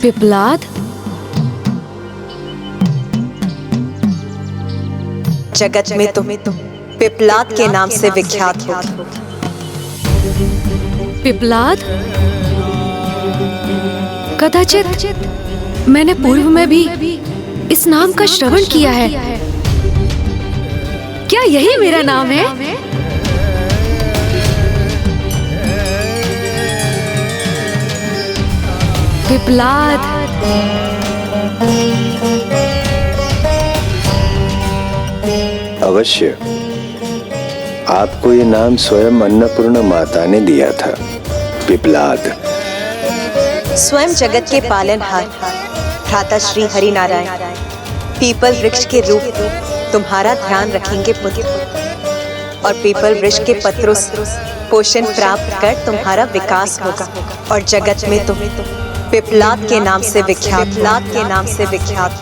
पिपलाद, जगत में तुम पिपलाद के नाम से विख्यात हो। पिपलाद, कदाचित मैंने पूर्व में भी इस नाम का श्रवण किया है। क्या यही मेरा नाम है? पिपलाद, अवश्य, आपको ये नाम स्वयं अन्नपूर्ण माता ने दिया था, पिपलाद। स्वयं जगत के पालनहार भ्राता श्री हरि नारायण पीपल वृक्ष के रूप तुम्हारा ध्यान रखेंगे पुत्र, और पीपल वृक्ष के पत्रों से पोषण प्राप्त कर तुम्हारा विकास होगा, और जगत में तुम पिपलाद के नाम से विख्यात, पिपलाद के नाम से विख्यात।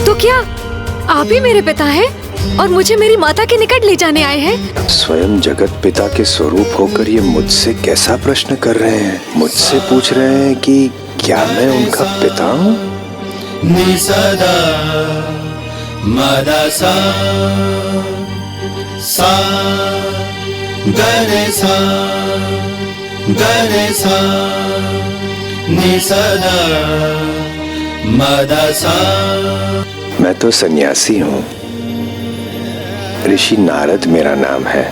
तो क्या आप ही मेरे पिता हैं और मुझे मेरी माता के निकट ले जाने आए हैं? स्वयं जगत पिता के स्वरूप होकर ये मुझसे कैसा प्रश्न कर रहे हैं? मुझसे पूछ रहे हैं कि क्या मैं उनका पिता हूँ? निसदा मदसा सा गणेशा गणेशा निसदा मदसा। मैं तो सन्यासी हूँ, ऋषि नारद मेरा नाम है।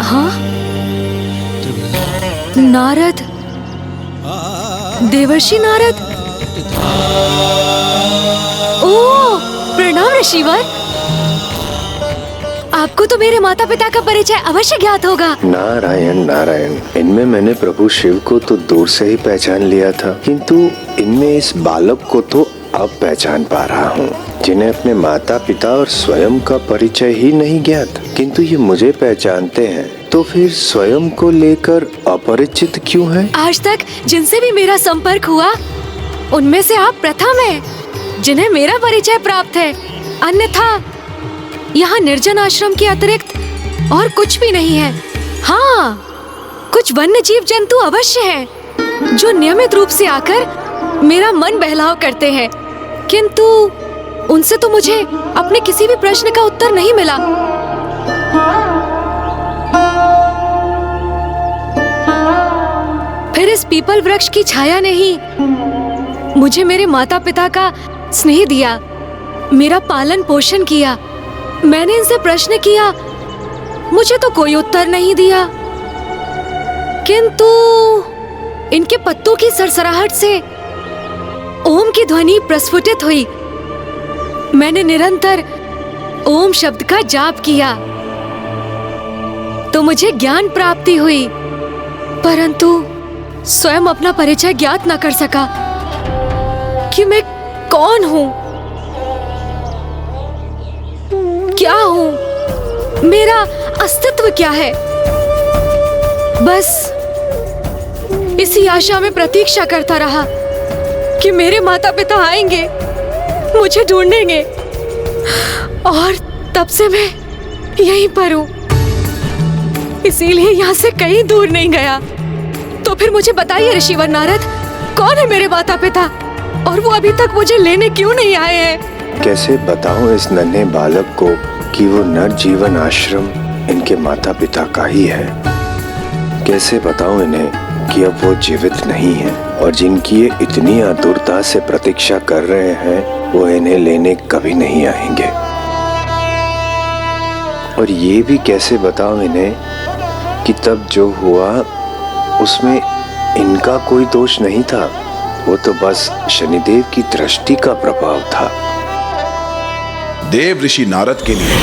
हाँ? नारद, देवर्षि नारद। ओह, प्रणाम ऋषिवर। आपको तो मेरे माता पिता का परिचय अवश्य ज्ञात होगा। नारायण नारायण, इनमें मैंने प्रभु शिव को तो दूर से ही पहचान लिया था, किंतु इनमें इस बालक को तो अब पहचान पा रहा हूँ, जिन्हें अपने माता पिता और स्वयं का परिचय ही नहीं ज्ञात, किंतु ये मुझे पहचानते हैं। तो फिर स्वयं को लेकर अपरिचित क्यों हैं? आज तक जिनसे भी मेरा संपर्क हुआ, उनमें से आप प्रथम हैं जिन्हें मेरा परिचय प्राप्त है। अन्यथा यहाँ निर्जन आश्रम के अतिरिक्त और कुछ भी नहीं है। हाँ, कुछ वन्य जीव जंतु अवश्य हैं जो नियमित रूप से आकर मेरा मन बहलाव करते हैं, किंतु उनसे तो मुझे अपने किसी भी प्रश्न का उत्तर नहीं मिला। फिर इस पीपल वृक्ष की छाया ने ही मुझे मेरे माता पिता का स्नेह दिया, मेरा पालन पोषण किया मैंने इनसे प्रश्न किया, मुझे तो कोई उत्तर नहीं दिया, किंतु इनके पत्तों की सरसराहट से ओम की ध्वनि प्रस्फुटित हुई। मैंने निरंतर ओम शब्द का जाप किया तो मुझे ज्ञान प्राप्ति हुई, परंतु स्वयं अपना परिचय ज्ञात न कर सका कि मैं कौन हूं, क्या हूं, मेरा अस्तित्व क्या है। बस इसी आशा में प्रतीक्षा करता रहा कि मेरे माता पिता आएंगे, मुझे ढूंढेंगे, और तब से मैं यहीं पर हूं, इसीलिए यहाँ से कहीं दूर नहीं गया। तो फिर मुझे बताइए ऋषिवर नारद, कौन है मेरे माता पिता और वो अभी तक मुझे लेने क्यों नहीं आए हैं? कैसे बताऊं इस नन्हे बालक को कि वो नरजीवन आश्रम इनके माता पिता का ही है। कैसे बताऊं इन्हें कि अब वो जीवित नहीं है और जिनकी ये इतनी आतुरता से प्रतीक्षा कर रहे हैं वो इन्हें लेने कभी नहीं आएंगे। और ये भी कैसे बताऊं इन्हें कि तब जो हुआ उसमें इनका कोई दोष नहीं था, वो तो बस शनिदेव की दृष्टि का प्रभाव था। देव ऋषि नारद के लिए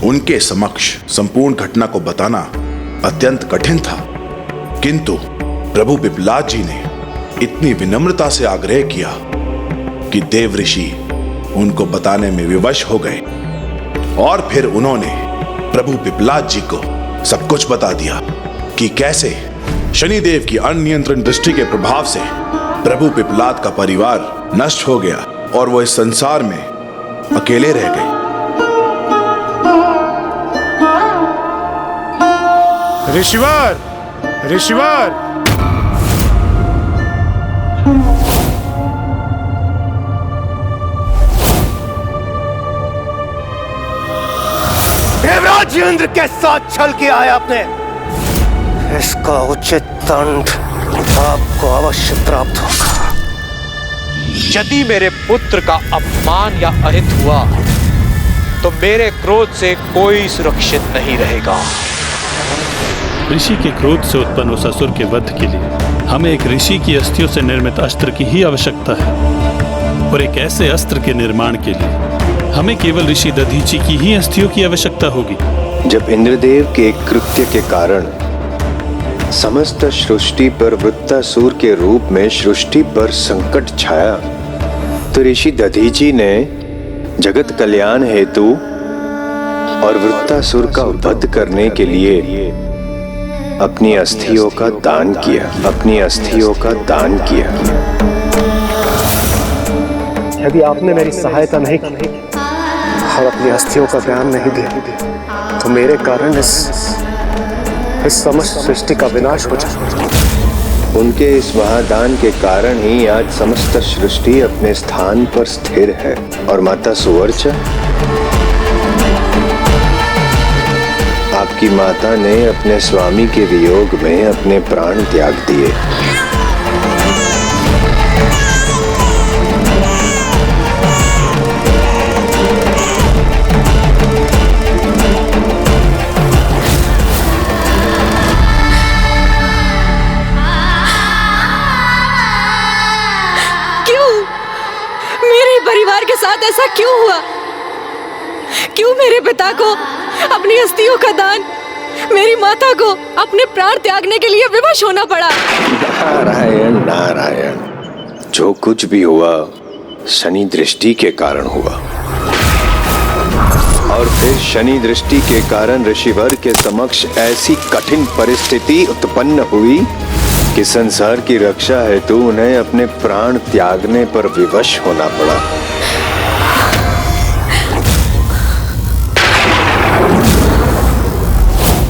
उनके समक्ष संपूर्ण घटना को बताना अत्यंत कठिन था, किंतु प्रभु पिपलाद जी ने इतनी विनम्रता से आग्रह किया कि देव ऋषि उनको बताने में विवश हो गए और फिर उन्होंने प्रभु पिपलाद जी को सब कुछ बता दिया कि कैसे शनिदेव की अनियंत्रित दृष्टि के प्रभाव से प्रभु पिपलाद का परिवार नष्ट हो गया और वो इस संसार में अकेले रह गए। ऋषिवर, ऋषिवर, देवराज इंद्र के साथ छल किया है आपने, इसका उचित दंड आपको अवश्य प्राप्त होगा। यदि मेरे पुत्र का अपमान या अहित हुआ तो मेरे क्रोध से कोई सुरक्षित नहीं रहेगा। ऋषि के क्रोध से उत्पन्न उस असुर के वध के लिए हमें एक ऋषि की अस्थियों से निर्मित अस्त्र की ही आवश्यकता है, और एक ऐसे अस्त्र के निर्माण के लिए हमें केवल ऋषि दधीची की ही अस्थियों की आवश्यकता होगी। जब इंद्रदेव के कृत्य के कारण समस्त सृष्टि पर वृत्तासुर के रूप में सृष्टि पर संकट छाया, तो ऋषि दधीची ने जगत कल्याण हेतु और वृत्तासुर का वध करने के लिए अपनी अस्थियों का दान किया, अपनी अस्थियों का दान किया। यदि आपने मेरी सहायता नहीं की और अपनी अस्थियों का ज्ञान नहीं दिया तो मेरे कारण इस समस्त सृष्टि का विनाश हो जाएगा। उनके इस महादान के कारण ही आज समस्त सृष्टि अपने स्थान पर स्थिर है। और माता सुवर्चा, आपकी माता ने अपने स्वामी के वियोग में अपने प्राण त्याग दिए। परिवार के साथ ऐसा क्यों हुआ? क्यों मेरे पिता को अपनी अस्थियों का दान, मेरी माता को अपने प्राण त्यागने के लिए विवश होना पड़ा? नारायण नारायण, जो कुछ भी हुआ शनि दृष्टि के कारण हुआ, और फिर शनि दृष्टि के कारण ऋषिवर के समक्ष ऐसी कठिन परिस्थिति उत्पन्न हुई कि संसार की रक्षा हेतु उन्हें अपने प्राण त्यागने पर विवश होना पड़ा।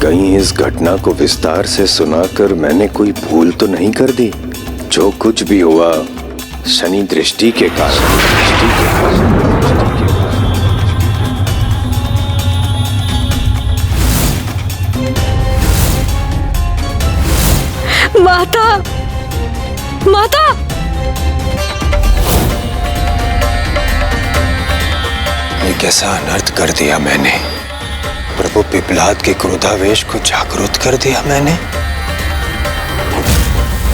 कहीं इस घटना को विस्तार से सुनाकर मैंने कोई भूल तो नहीं कर दी? जो कुछ भी हुआ शनि दृष्टि के कारण। माता, माता! कैसा अनर्थ कर दिया मैंने। प्रभु पिपलाद के क्रोधावेश को जागृत कर दिया मैंने।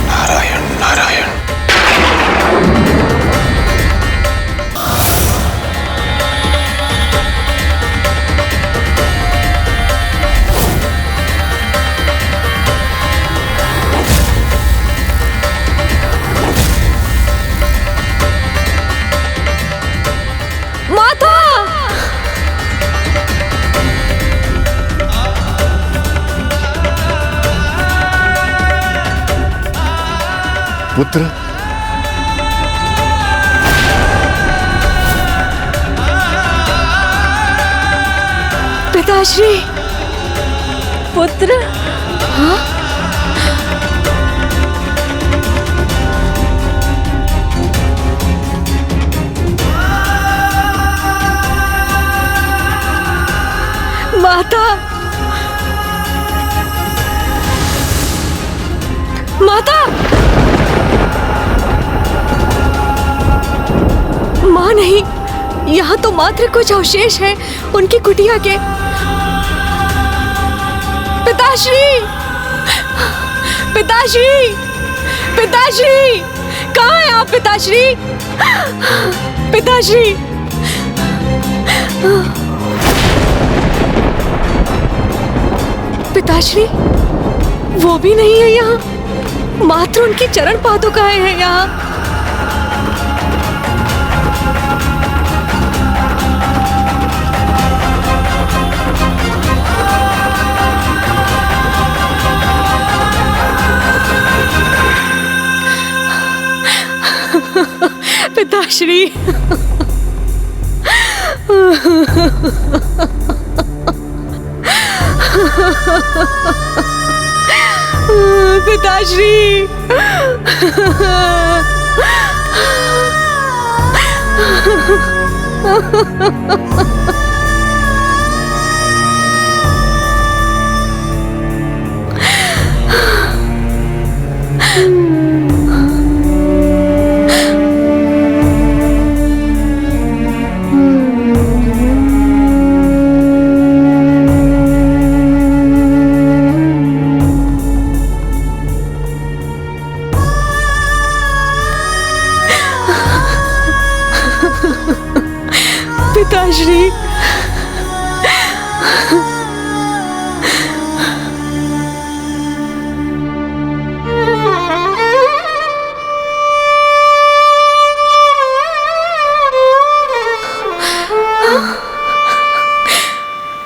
नारायण नारायण। माता! पुत्र, पिताश्री, पुत्र। हाँ? माता! माता! माँ नहीं, यहाँ तो मात्र कुछ अवशेष हैं उनकी कुटिया के। पिताश्री! पिताश्री! पिताश्री! कहाँ हैं आप पिताश्री? पिताश्री! पिताश्री, वो भी नहीं है यहाँ, मात्र उनकी चरण पादुकाएं हैं यहाँ। पिताश्री! पिताश्री! पिताश्री!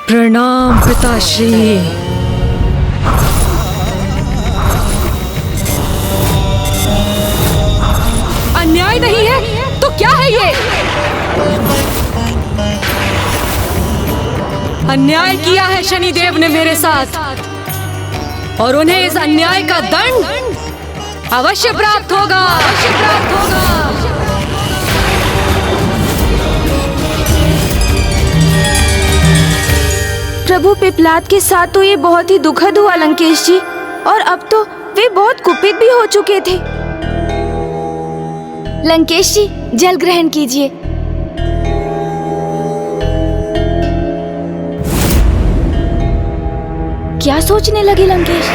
प्रणाम पिताश्री। अन्याय नहीं है तो क्या है ये? अन्याय किया है शनिदेव ने मेरे साथ, और उन्हें इस अन्याय का दंड अवश्य प्राप्त होगा, अवश्य प्राप्त होगा। प्रभु पिपलाद के साथ तो ये बहुत ही दुखद हुआ लंकेश जी, और अब तो वे बहुत कुपित भी हो चुके थे। लंकेश जी, जल ग्रहण कीजिए। क्या सोचने लगे लंकेश?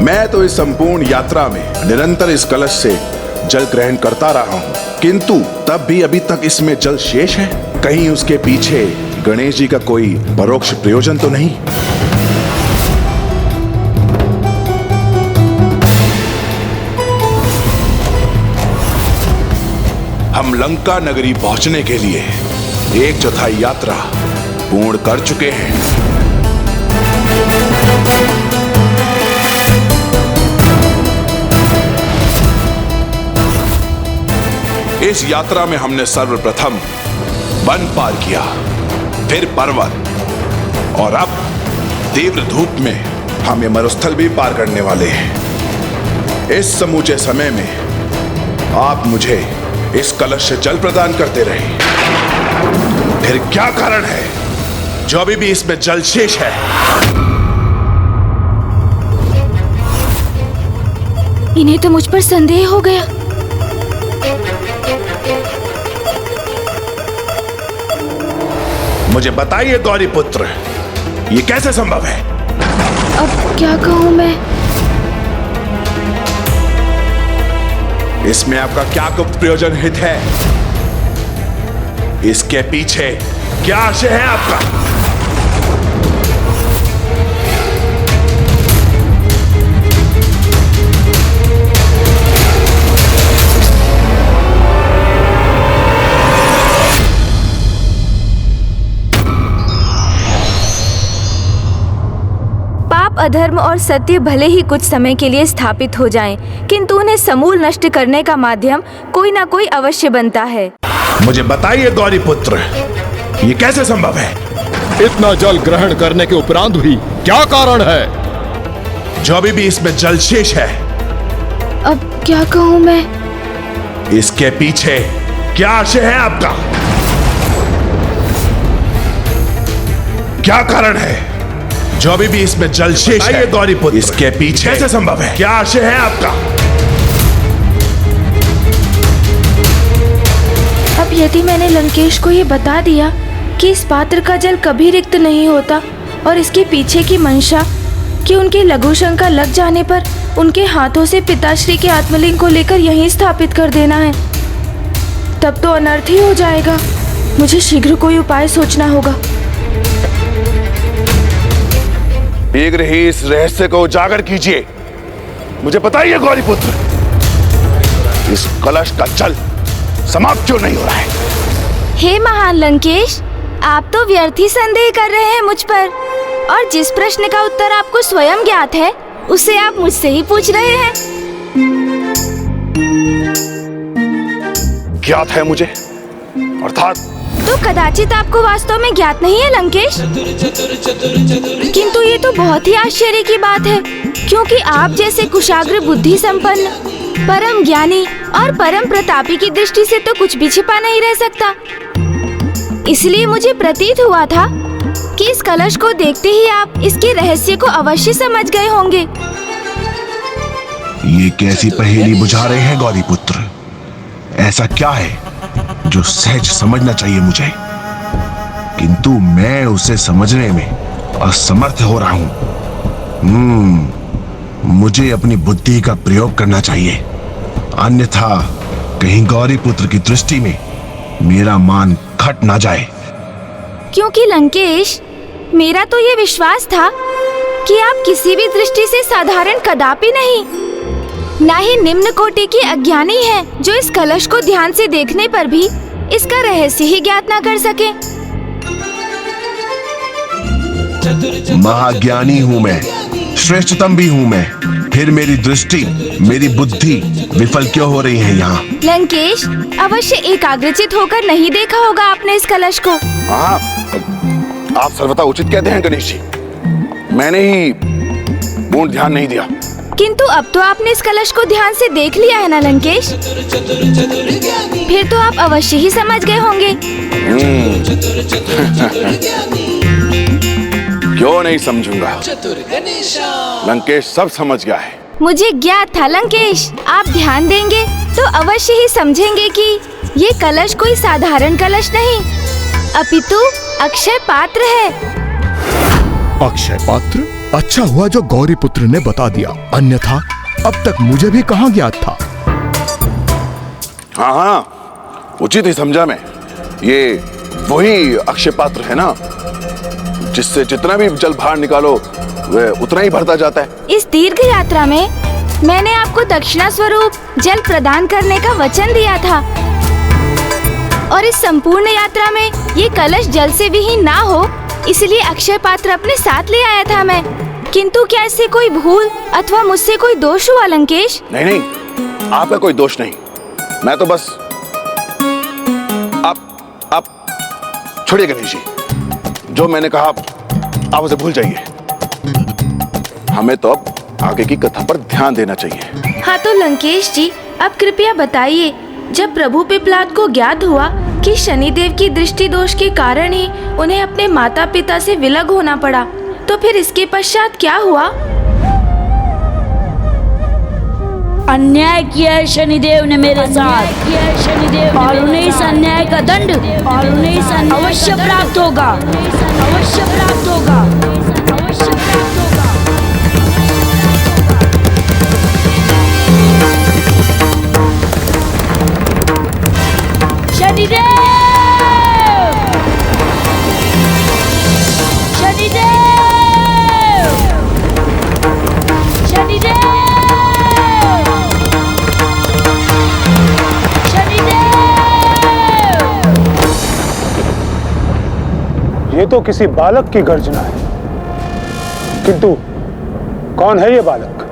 मैं तो इस संपूर्ण यात्रा में निरंतर इस कलश से जल ग्रहण करता रहा हूँ, किंतु तब भी अभी तक इसमें जल शेष है। कहीं उसके पीछे गणेश जी का कोई परोक्ष प्रयोजन तो नहीं? हम लंका नगरी पहुंचने के लिए 1/4 यात्रा पूर्ण कर चुके हैं। इस यात्रा में हमने सर्वप्रथम वन पार किया, फिर पर्वत, और अब तीव्र धूप में हम ये मरुस्थल भी पार करने वाले हैं। इस समूचे समय में आप मुझे इस कलश से जल प्रदान करते रहे, फिर क्या कारण है जो अभी भी इसमें जल शेष है। इन्हें तो मुझ पर संदेह हो गया। मुझे बताइए गौरी पुत्र, ये कैसे संभव है? अब क्या कहूं मैं? इसमें आपका क्या गुप्त प्रयोजन हित है? इसके पीछे क्या आशय है आपका? अधर्म और सत्य भले ही कुछ समय के लिए स्थापित हो जाएं, किंतु उन्हें समूल नष्ट करने का माध्यम कोई ना कोई अवश्य बनता है। मुझे बताइए गौरी पुत्र, ये कैसे संभव है? इतना जल ग्रहण करने के उपरांत भी क्या कारण है? जो अभी भी इसमें जल शेष है। अब क्या कहूं मैं? इसके पीछे क्या आशय है आपका? क्या कारण है जो अभी भी इसमें जल शेष है? गौरी पुत्र, इसके पीछे कैसे संभव है? क्या आशय है आपका? अब यदि मैंने लंकेश को ये बता दिया कि इस पात्र का जल कभी रिक्त नहीं होता और इसके पीछे की मंशा कि उनके लघु शंका लग जाने पर उनके हाथों से पिताश्री के आत्मलिंग को लेकर यहीं स्थापित कर देना है, तब तो अनर्थ ही हो जाएगा। मुझे शीघ्र कोई उपाय सोचना होगा। शीघ्र ही इस रहस्य को उजागर कीजिए। मुझे बताइए गौरी पुत्र, इस कलश का जल समाप्त क्यों नहीं हो रहा है? हे महान लंकेश, आप तो व्यर्थ ही संदेह कर रहे हैं मुझ पर, और जिस प्रश्न का उत्तर आपको स्वयं ज्ञात है उसे आप मुझसे ही पूछ रहे हैं। ज्ञात है मुझे, अर्थात तो कदाचित आपको वास्तव में ज्ञात नहीं है लंकेश। किंतु ये तो बहुत ही आश्चर्य की बात है, क्योंकि आप जैसे कुशाग्र बुद्धि संपन्न, परम ज्ञानी और परम प्रतापी की दृष्टि से तो कुछ भी छिपा नहीं रह सकता। इसलिए मुझे प्रतीत हुआ था कि इस कलश को देखते ही आप इसके रहस्य को अवश्य समझ गए होंगे। ये कैसी पहेली बुझा रहे हैं गौरी पुत्र? ऐसा क्या है जो सहज समझना चाहिए मुझे, किंतु मैं उसे समझने में असमर्थ हो रहा हूं? मुझे अपनी बुद्धि का प्रयोग करना चाहिए, अन्यथा कहीं गौरी पुत्र की दृष्टि में मेरा मान खट ना जाए। क्योंकि लंकेश, मेरा तो ये विश्वास था कि आप किसी भी दृष्टि से साधारण कदापि नहीं, ना ही निम्न कोटि की अज्ञानी हैं, जो इस कलश को ध्यान से देखने पर भी इसका रहस्य ही ज्ञात ना कर सके। महाज्ञानी हूँ मैं, श्रेष्ठतम भी हूँ मैं, फिर मेरी दृष्टि, मेरी बुद्धि विफल क्यों हो रही है यहाँ? लंकेश, अवश्य एकाग्रचित होकर नहीं देखा होगा आपने इस कलश को। हाँ, आप सर्वथा उचित कहते हैं गणेश जी, मैंने ही पूर्ण ध्यान नहीं दिया। किंतु अब तो आपने इस कलश को ध्यान से देख लिया है ना लंकेश, फिर तो आप अवश्य ही समझ गए होंगे। क्यों नहीं समझूंगा, लंकेश सब समझ गया है। मुझे ज्ञात था लंकेश, आप ध्यान देंगे तो अवश्य ही समझेंगे कि ये कलश कोई साधारण कलश नहीं, अपितु अक्षय पात्र है। अक्षय पात्र? अच्छा हुआ जो गौरी पुत्र ने बता दिया, अन्यथा अब तक मुझे भी कहाँ ज्ञात था। हाँ हाँ, उचित ही समझा मैं। ये वही अक्षय पात्र है ना, जिससे जितना भी जल बाहर निकालो वह उतना ही भरता जाता है। इस दीर्घ यात्रा में मैंने आपको दक्षिणा स्वरूप जल प्रदान करने का वचन दिया था, और इस संपूर्ण यात्रा में ये कलश जल से विहीन ना हो, इसलिए अक्षय पात्र अपने साथ ले आया था मैं। किंतु क्या इससे कोई भूल अथवा मुझसे कोई दोष हुआ लंकेश? नहीं नहीं, आपका कोई दोष नहीं, मैं तो बस आप छोड़िए गणेश जी, जो मैंने कहा आप उसे भूल जाइए। हमें तो अब आगे की कथा पर ध्यान देना चाहिए। हाँ तो लंकेश जी, अब कृपया बताइए, जब प्रभु पिपलाद को ज्ञात हुआ कि शनिदेव की दृष्टि दोष के कारण ही उन्हें अपने माता पिता से विलग होना पड़ा, तो फिर इसके पश्चात क्या हुआ? अन्याय किया है शनिदेव ने मेरे साथ, और उन्हें इस अन्याय का दंड अवश्य प्राप्त होगा, अवश्य प्राप्त होगा, अवश्य प्राप्त होगा। शनिदेव, शनिदेव, शनिदेव, ये तो किसी बालक की गर्जना है, किंतु कौन है ये बालक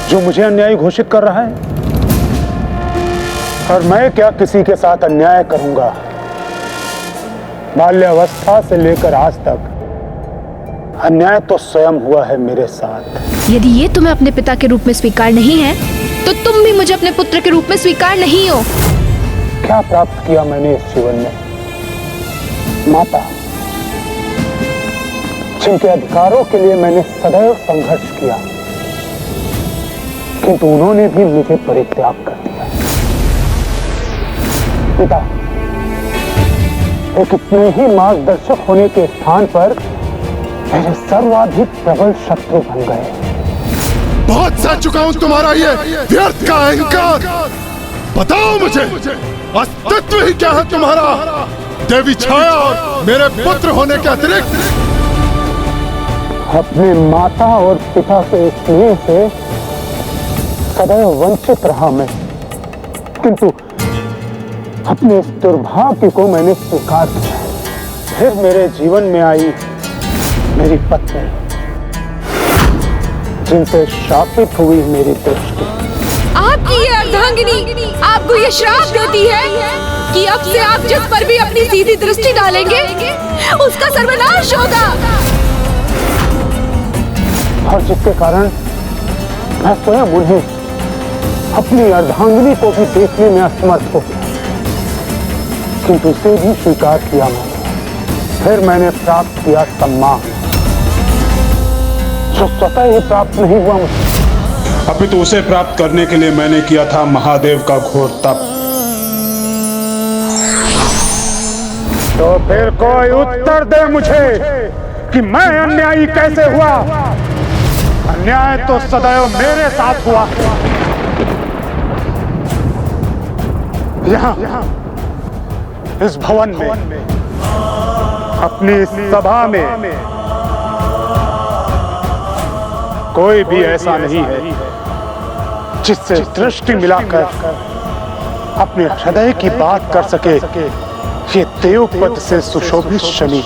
जो मुझे अन्यायी घोषित कर रहा है? और मैं क्या किसी के साथ अन्याय करूंगा? बाल्यावस्था से लेकर आज तक अन्याय तो स्वयं हुआ है मेरे साथ। यदि ये तुम्हें अपने पिता के रूप में स्वीकार नहीं है, तो तुम भी मुझे अपने पुत्र के रूप में स्वीकार नहीं हो। क्या प्राप्त किया मैंने इस जीवन में? माता, जिनके अधिकारों के लिए मैंने सदैव संघर्ष किया, किंतु उन्होंने भी मुझे परित्याग कर दिया। पिता, एक इतने ही मार्गदर्शक होने के स्थान पर मेरे सर्वाधिक प्रबल शत्रु बन गए। बहुत सह चुका हूं तुम्हारा ये व्यर्थ का अहंकार। बताओ मुझे, अस्तित्व ही क्या है तुम्हारा? देवी छाया और मेरे पुत्र होने के अतिरिक्त अपने माता और पिता के स्नेह से सदैव वंचित रहा मैं, किंतु अपने इस दुर्भाग्य को मैंने स्वीकार किया। फिर मेरे जीवन में आई मेरी पत्नी, जिनसे शापित हुई मेरी दृष्टि। आपकी ये अर्धांगिनी आपको ये श्राप देती है कि अब से आप जिस पर भी अपनी सीधी दृष्टि डालेंगे उसका सर्वनाश होगा, और जिसके कारण मैं स्वयं उन्हें अपनी अर्धांगिनी को भी देखने में असमर्थ हो गया, किंतु उसे भी स्वीकार किया मैंने। फिर मैंने प्राप्त किया सम्मान, जो स्वतः ही प्राप्त नहीं हुआ मुझे, अपितु उसे प्राप्त करने के लिए मैंने किया था महादेव का घोर तप। तो फिर कोई उत्तर दे मुझे कि मैं अन्यायी कैसे हुआ? अन्याय तो सदैव मेरे साथ हुआ। यहाँ इस भवन में, अपनी इस सभा में कोई भी ऐसा नहीं है जिससे दृष्टि मिलाकर अपने हृदय की बात कर सके ये देवपद से सुशोभित शनि।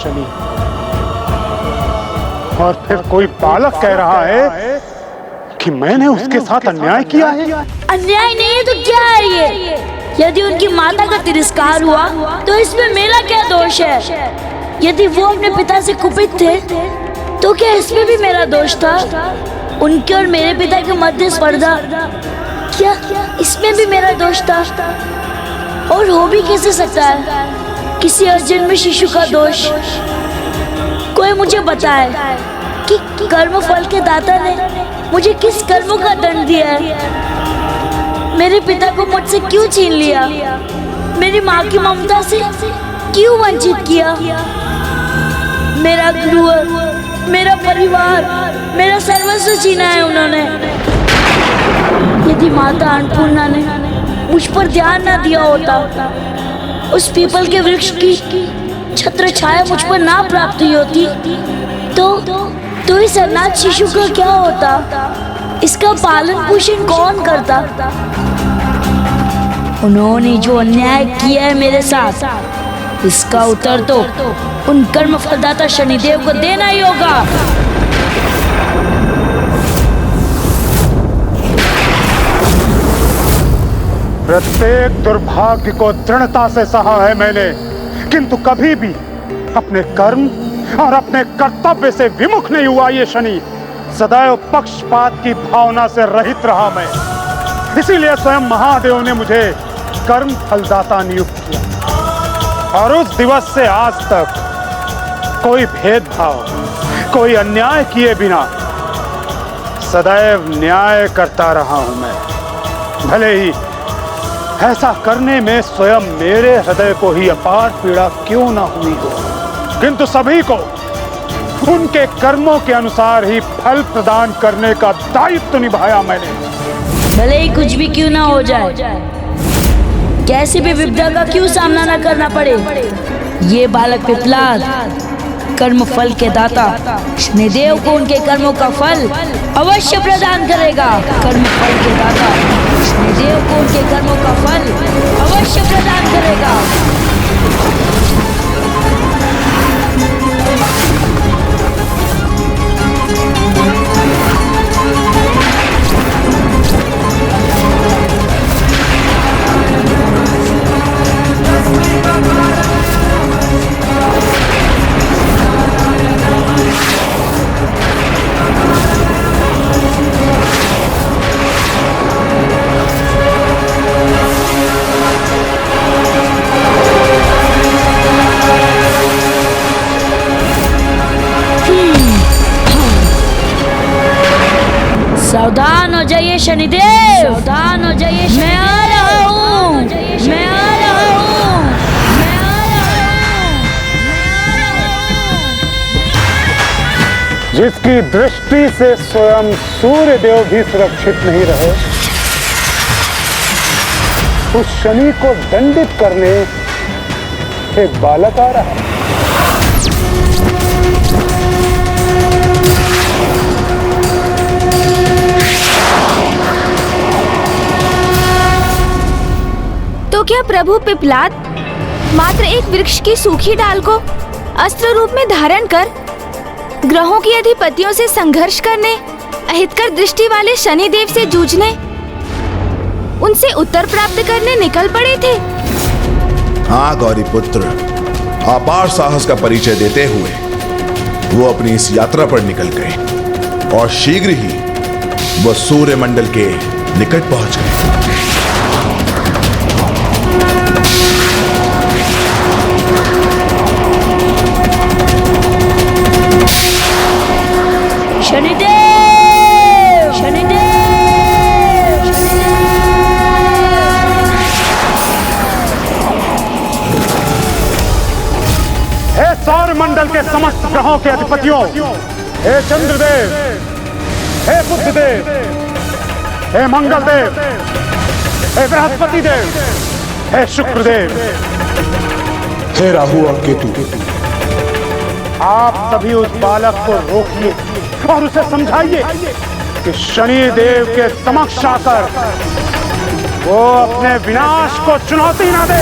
और फिर कोई बालक कह रहा है कि मैंने उसके साथ अन्याय किया है। अन्याय नहीं है तो क्या है ये? यदि उनकी माता का तिरस्कार हुआ तो इसमें मेरा क्या दोष है? यदि वो अपने पिता से कुपित थे तो क्या इसमें भी मेरा दोष था? उनके और मेरे पिता के मध्य स्पर्धा, क्या इसमें भी मेरा दोष था? और हो भी कैसे सकता है किसी अजन्मे शिशु का दोष? कोई मुझे बताए कि कर्म फल के दाता ने मुझे किस कर्मों का दंड दिया है? मेरे पिता को मुझसे क्यों छीन लिया? मेरी माँ की ममता से क्यों वंचित किया? मेरा गृह, मेरा परिवार, मेरा सर्वस्व छीना है उन्होंने। यदि माता अन्नपूर्णा ने मुझ पर ध्यान न दिया होता, उस पीपल के वृक्ष की छत्र छाया मुझ पर ना प्राप्त हुई होती, तो इस अनाथ शिशु का क्या होता? इसका पालन पोषण कौन करता? उन्होंने जो अन्याय किया है मेरे साथ, इसका उत्तर तो उन कर्म फलदाता शनिदेव को देना ही होगा। प्रत्येक दुर्भाग्य को दृढ़ता से सहा है मैंने, किंतु कभी भी अपने कर्म और अपने कर्तव्य से विमुख नहीं हुआ ये शनि। सदैव पक्षपात की भावना से रहित रहा मैं। इसीलिए स्वयं महादेव ने मुझे कर्म फलदाता नियुक्त किया। और उस दिवस से आज तक कोई भेदभाव, कोई अन्याय किए बिना सदैव न्याय करता रहा हूं मैं। भले ही ऐसा करने में स्वयं मेरे हृदय को ही अपार पीड़ा क्यों ना हुई हो, किंतु सभी को उनके कर्मों के अनुसार ही फल प्रदान करने का दायित्व निभाया मैंने। भले ही कुछ भी क्यों ना हो जाए, कैसी भी विपदा का क्यों सामना ना करना पड़े, ये बालक पिपलाद कर्म फल के दाता शनिदेव को उनके कर्मों का फल अवश्य प्रदान करेगा। कर्म फल के दाता शनिदेव को उनके कर्मों का फल अवश्य प्रदान करेगा। सावधान हो जाइए शनिदेव, सावधान हो जाइए। मैं आ रहा हूँ, मैं आ रहा हूँ, मैं आ रहा हूँ। जिसकी दृष्टि से स्वयं सूर्य देव भी सुरक्षित नहीं रहे, उस शनि को दंडित करने एक बालक आ रहा है। तो क्या प्रभु पिपलाद मात्र एक वृक्ष की सूखी डाल को अस्त्र रूप में धारण कर ग्रहों की अधिपतियों से संघर्ष करने, अहितकर दृष्टि वाले शनिदेव से जूझने, उनसे उत्तर प्राप्त करने निकल पड़े थे? हाँ गौरी पुत्र, अपार साहस का परिचय देते हुए वो अपनी इस यात्रा पर निकल गए और शीघ्र ही वो सूर्य मंडल के निकट पहुंच गए। शनिदेव, शनिदेव, हे सौर मंडल के समस्त ग्रहों के अधिपतियों, हे चंद्रदेव, हे बुधदेव, हे मंगलदेव, हे बृहस्पति देव, हे शुक्रदेव, हे राहु और केतु, आप सभी उस बालक को रोकिए और उसे समझाइए कि शनि देव के समक्ष आकर वो अपने विनाश को चुनौती ना दे।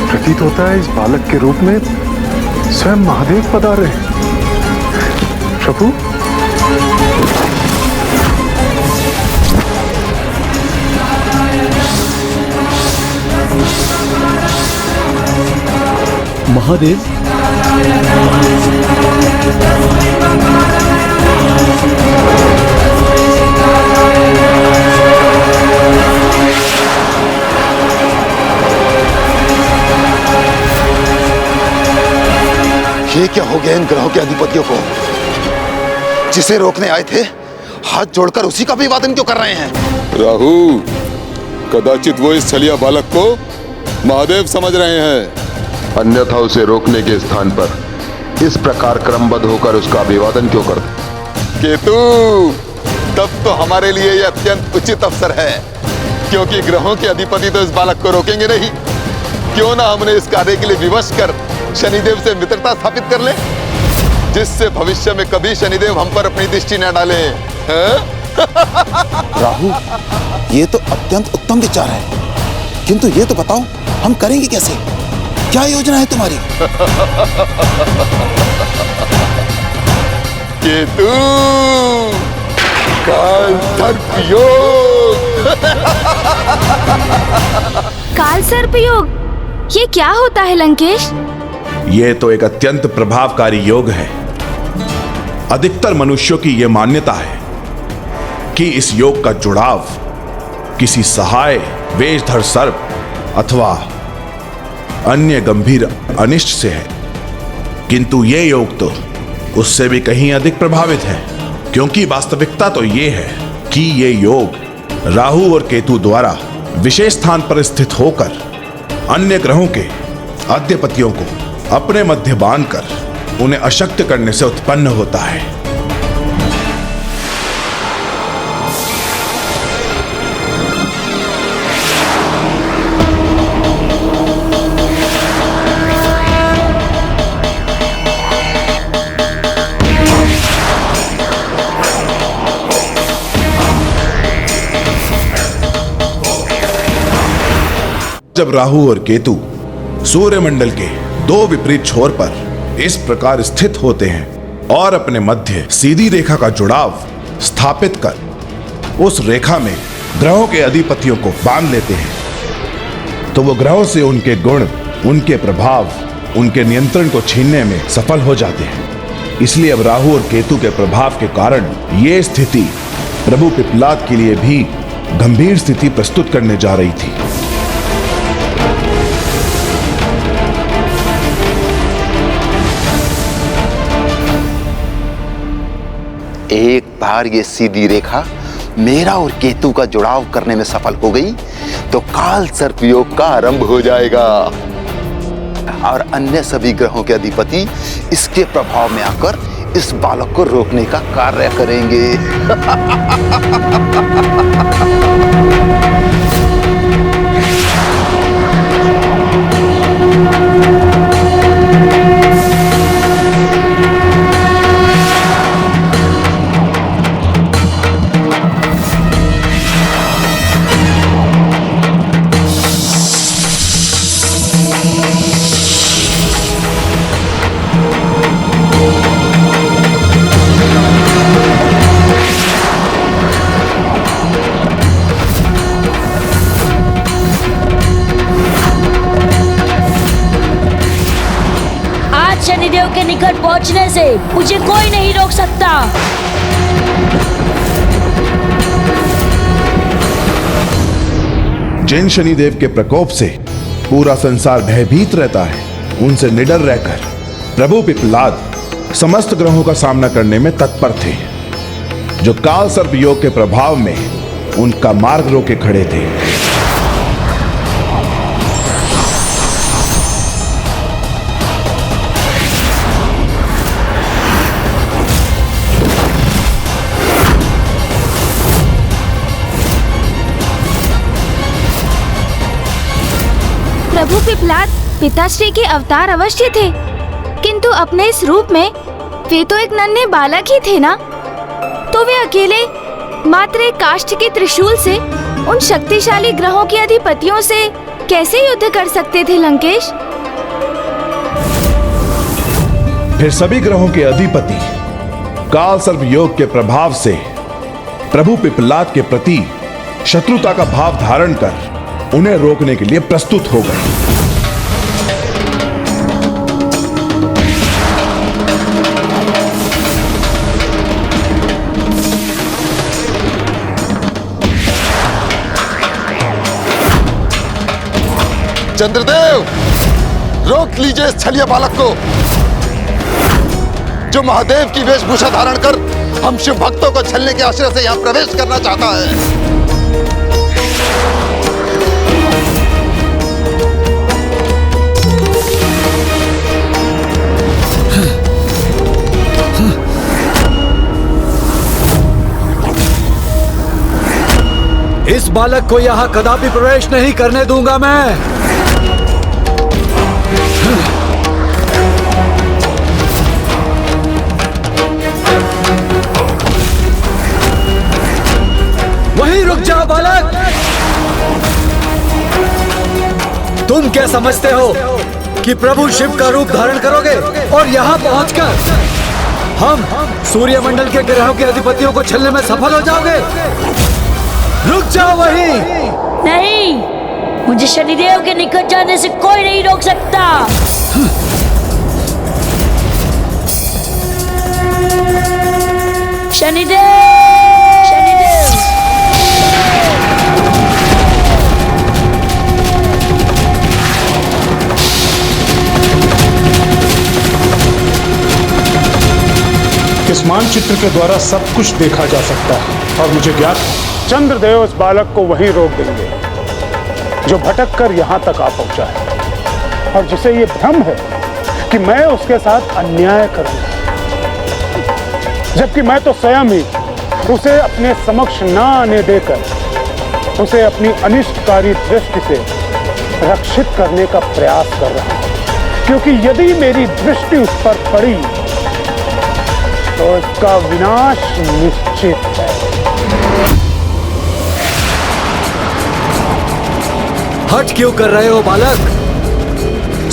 प्रतीत होता है इस बालक के रूप में स्वयं महादेव पधारे हैं। प्रभु, महादेव, ये क्या हो गया इन ग्रहों के अधिपतियों को? जिसे रोकने आए थे हाथ जोड़कर उसी का अभिवादन क्यों कर रहे हैं? राहु, कदाचित वो इस छलिया बालक को महादेव समझ रहे हैं, अन्यथा उसे रोकने के स्थान पर इस प्रकार क्रमबद्ध होकर उसका अभिवादन क्यों करते? केतु, तब तो हमारे लिए यह अत्यंत उचित अवसर है, क्योंकि ग्रहों के अधिपति तो इस बालक को रोकेंगे नहीं। क्यों ना हमने इस कार्य के लिए विवश कर शनिदेव से मित्रता स्थापित कर ले, जिससे भविष्य में कभी शनिदेव हम पर अपनी दृष्टि न डाले। राहु, ये तो अत्यंत उत्तम विचार है, किंतु ये तो बताओ हम करेंगे कैसे? क्या योजना है तुम्हारी? केतु, काल सर्प योग। काल सर्प योग, ये क्या होता है लंकेश? ये तो एक अत्यंत प्रभावकारी योग है। अधिकतर मनुष्यों की यह मान्यता है कि इस योग का जुड़ाव किसी सहाय वेशधर सर्प अथवा अन्य गंभीर अनिष्ट से है, किंतु ये योग तो उससे भी कहीं अधिक प्रभावित है, क्योंकि वास्तविकता तो ये है कि ये योग राहु और केतु द्वारा विशेष स्थान पर स्थित होकर अन्य ग्रहों के अधिपतियों को अपने मध्य बांधकर उन्हें अशक्त करने से उत्पन्न होता है। जब राहु और केतु सूर्यमंडल के दो विपरीत छोर पर इस प्रकार स्थित होते हैं और अपने मध्य सीधी रेखा का जुड़ाव स्थापित कर उस रेखा में ग्रहों के अधिपतियों को बांध लेते हैं, तो वो ग्रहों से उनके गुण, उनके प्रभाव, उनके नियंत्रण को छीनने में सफल हो जाते हैं। इसलिए अब राहु और केतु के प्रभाव के कारण ये स्थिति प्रभु पिप्पलाद के लिए भी गंभीर स्थिति प्रस्तुत करने जा रही थी। एक बार ये सीधी रेखा मेरा और केतु का जुड़ाव करने में सफल हो गई तो काल सर्प योग का आरंभ हो जाएगा और अन्य सभी ग्रहों के अधिपति इसके प्रभाव में आकर इस बालक को रोकने का कार्य करेंगे। शनिदेव के निकट पहुंचने से मुझे कोई नहीं रोक सकता। जिन शनिदेव के प्रकोप से पूरा संसार भयभीत रहता है, उनसे निडर रहकर प्रभु पिप्पलाद समस्त ग्रहों का सामना करने में तत्पर थे, जो काल सर्प योग के प्रभाव में उनका मार्ग रोके खड़े थे। प्रभु पिप्पलाद पिताश्री के अवतार अवश्य थे, किंतु अपने इस रूप में वे तो एक नन्हे बालक ही थे ना, तो वे अकेले मात्र एक काष्ठ के त्रिशूल से उन शक्तिशाली ग्रहों के अधिपतियों से कैसे युद्ध कर सकते थे लंकेश? फिर सभी ग्रहों के अधिपति काल सर्प योग के प्रभाव से प्रभु पिप्पलाद के प्रति शत्रुता का भाव धारण कर उन्हें रोकने के लिए प्रस्तुत हो गए। चंद्रदेव, रोक लीजिए इस छलिया बालक को, जो महादेव की वेशभूषा धारण कर हम शिव भक्तों को छलने के आश्रय से यहां प्रवेश करना चाहता है। बालक को यहाँ कदापि प्रवेश नहीं करने दूंगा मैं। वहीं रुक जाओ बालक। तुम क्या समझते हो कि प्रभु शिव का रूप धारण करोगे और यहाँ पहुंचकर हम सूर्यमंडल के ग्रहों के अधिपतियों को छलने में सफल हो जाओगे? रुक जाओ वहीं। नहीं, मुझे शनिदेव के निकट जाने से कोई नहीं रोक सकता। शनिदेव, शनिदेव। इस मानचित्र के द्वारा सब कुछ देखा जा सकता है और मुझे ज्ञात है चंद्रदेव उस बालक को वहीं रोक देंगे जो भटक कर यहाँ तक आ पहुंचा है और जिसे ये भ्रम है कि मैं उसके साथ अन्याय करूंगा, जबकि मैं तो स्वयं ही उसे अपने समक्ष न आने देकर उसे अपनी अनिष्टकारी दृष्टि से रक्षित करने का प्रयास कर रहा हूं, क्योंकि यदि मेरी दृष्टि उस पर पड़ी तो इसका विनाश निश्चित है। हट क्यों कर रहे हो बालक?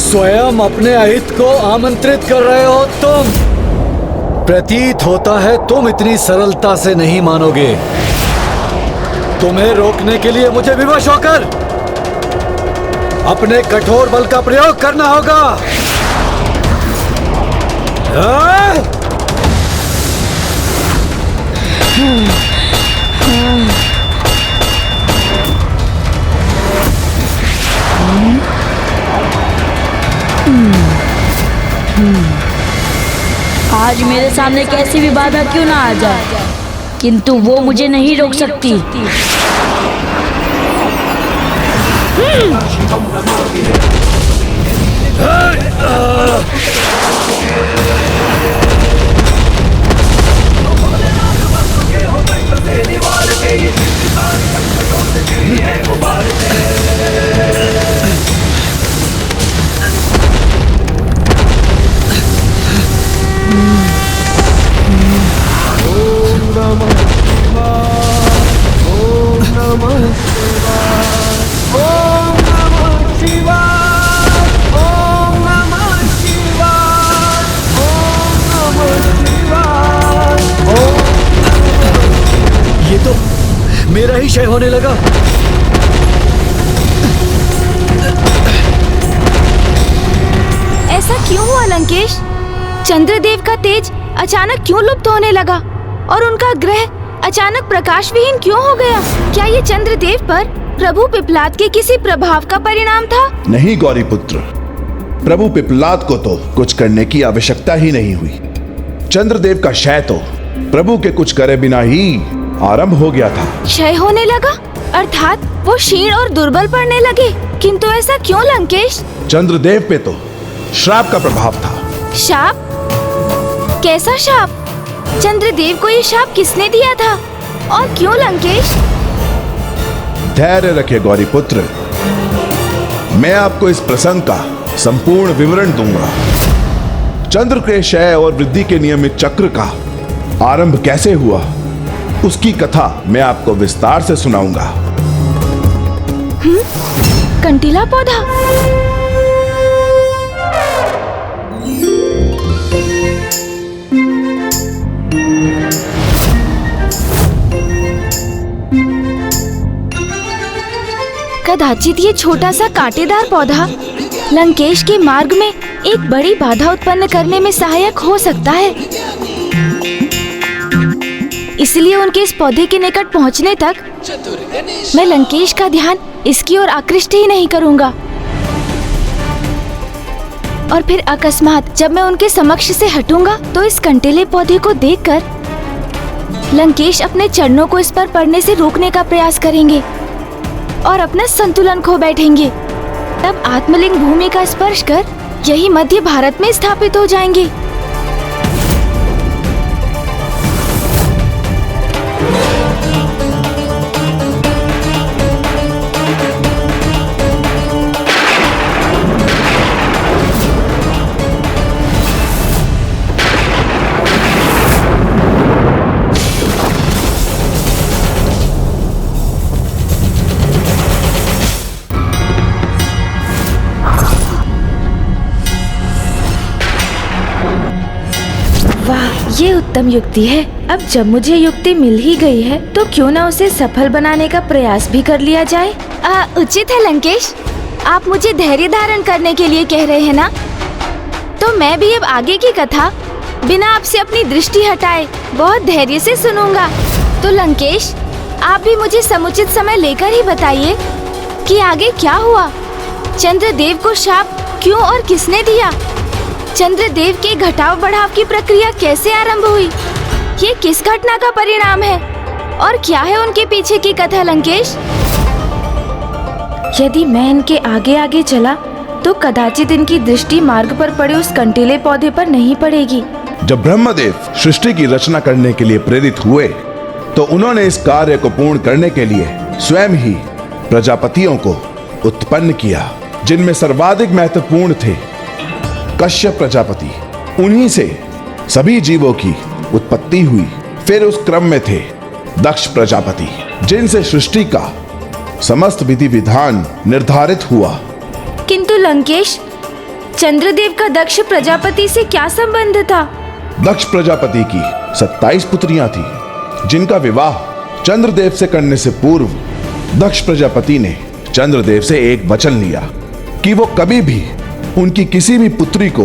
स्वयं अपने अहित को आमंत्रित कर रहे हो तुम। प्रतीत होता है तुम इतनी सरलता से नहीं मानोगे। तुम्हें रोकने के लिए मुझे विवश होकर अपने कठोर बल का प्रयोग करना होगा। आज मेरे सामने कैसी भी बाधा क्यों ना आ जाए, किंतु वो मुझे नहीं रोक सकती। ये तो मेरा ही क्षय होने लगा। ऐसा क्यों हुआ लंकेश? चंद्रदेव का तेज अचानक क्यों लुप्त होने लगा और उनका ग्रह अचानक प्रकाश विहीन क्यों हो गया? क्या ये चंद्रदेव पर प्रभु पिप्लाद के किसी प्रभाव का परिणाम था? नहीं गौरी पुत्र, प्रभु पिप्लाद को तो कुछ करने की आवश्यकता ही नहीं हुई। चंद्रदेव का क्षय तो प्रभु के कुछ करे बिना ही आरंभ हो गया था। क्षय होने लगा अर्थात वो क्षीण और दुर्बल पड़ने लगे, किंतु ऐसा क्यों लंकेश? चंद्रदेव पे तो श्राप का प्रभाव था। शाप? कैसा शाप? चंद्रदेव को ये शाप किसने दिया था और क्यों लंकेश? धैर्य रखिए गौरी पुत्र, मैं आपको इस प्रसंग का संपूर्ण विवरण दूंगा। चंद्र के क्षय और वृद्धि के नियमित चक्र का आरंभ कैसे हुआ, उसकी कथा मैं आपको विस्तार से सुनाऊंगा। कंटीला पौधा? कदाचित ये छोटा सा कांटेदार पौधा लंकेश के मार्ग में एक बड़ी बाधा उत्पन्न करने में सहायक हो सकता है। इसलिए उनके इस पौधे के निकट पहुंचने तक मैं लंकेश का ध्यान इसकी ओर आकृष्ट ही नहीं करूंगा। और फिर अकस्मात जब मैं उनके समक्ष से हटूंगा तो इस कंटीले पौधे को देखकर लंकेश अपने चरणों को इस पर पड़ने से रोकने का प्रयास करेंगे और अपना संतुलन खो बैठेंगे। तब आत्मलिंग भूमि का स्पर्श कर यही मध्य भारत में स्थापित हो जाएंगे। ये उत्तम युक्ति है। अब जब मुझे युक्ति मिल ही गई है तो क्यों न उसे सफल बनाने का प्रयास भी कर लिया जाए। उचित है लंकेश, आप मुझे धैर्य धारण करने के लिए कह रहे हैं ना? तो मैं भी अब आगे की कथा बिना आपसे अपनी दृष्टि हटाए बहुत धैर्य से सुनूंगा। तो लंकेश, आप भी मुझे समुचित समय लेकर ही बताइए कि आगे क्या हुआ। चंद्रदेव को शाप क्यों और किसने दिया? चंद्रदेव के घटाव बढ़ाव की प्रक्रिया कैसे आरंभ हुई? ये किस घटना का परिणाम है और क्या है उनके पीछे की कथा लंकेश? यदि मैं इनके आगे आगे चला तो कदाचित इनकी दृष्टि मार्ग पर पड़े उस कंटीले पौधे पर नहीं पड़ेगी। जब ब्रह्मदेव सृष्टि की रचना करने के लिए प्रेरित हुए तो उन्होंने इस कार्य को पूर्ण करने के लिए स्वयं ही प्रजापतियों को उत्पन्न किया, जिनमें सर्वाधिक महत्वपूर्ण थे कश्यप प्रजापति। उन्हीं से सभी जीवों की उत्पत्ति हुई। फिर उस क्रम में थे दक्ष प्रजापति, जिनसे सृष्टि का समस्त विधि विधान निर्धारित हुआ। किंतु लंकेश, चंद्रदेव का दक्ष प्रजापति से क्या संबंध था? दक्ष प्रजापति की 27 पुत्रियां थी, जिनका विवाह चंद्रदेव से करने से पूर्व दक्ष प्रजापति ने चंद्रदेव से एक वचन लिया कि वो कभी भी उनकी किसी भी पुत्री को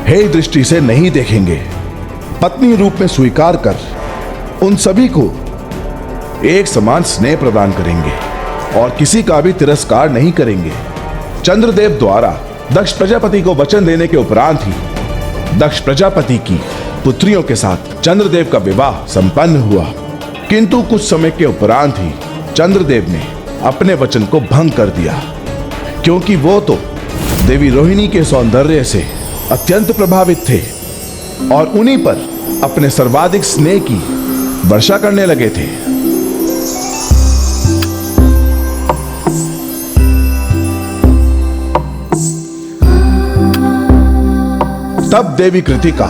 हे दृष्टि से नहीं देखेंगे। पत्नी रूप में स्वीकार कर उन सभी को एक समान स्नेह प्रदान करेंगे और किसी का भी तिरस्कार नहीं करेंगे। चंद्रदेव द्वारा दक्ष प्रजापति को वचन देने के उपरांत ही दक्ष प्रजापति की पुत्रियों के साथ चंद्रदेव का विवाह संपन्न हुआ। किंतु कुछ समय के उपरांत ही चंद्रदेव ने अपने वचन को भंग कर दिया, क्योंकि वो तो देवी रोहिणी के सौंदर्य से अत्यंत प्रभावित थे और उन्हीं पर अपने सर्वाधिक स्नेह की वर्षा करने लगे थे। तब देवी कृतिका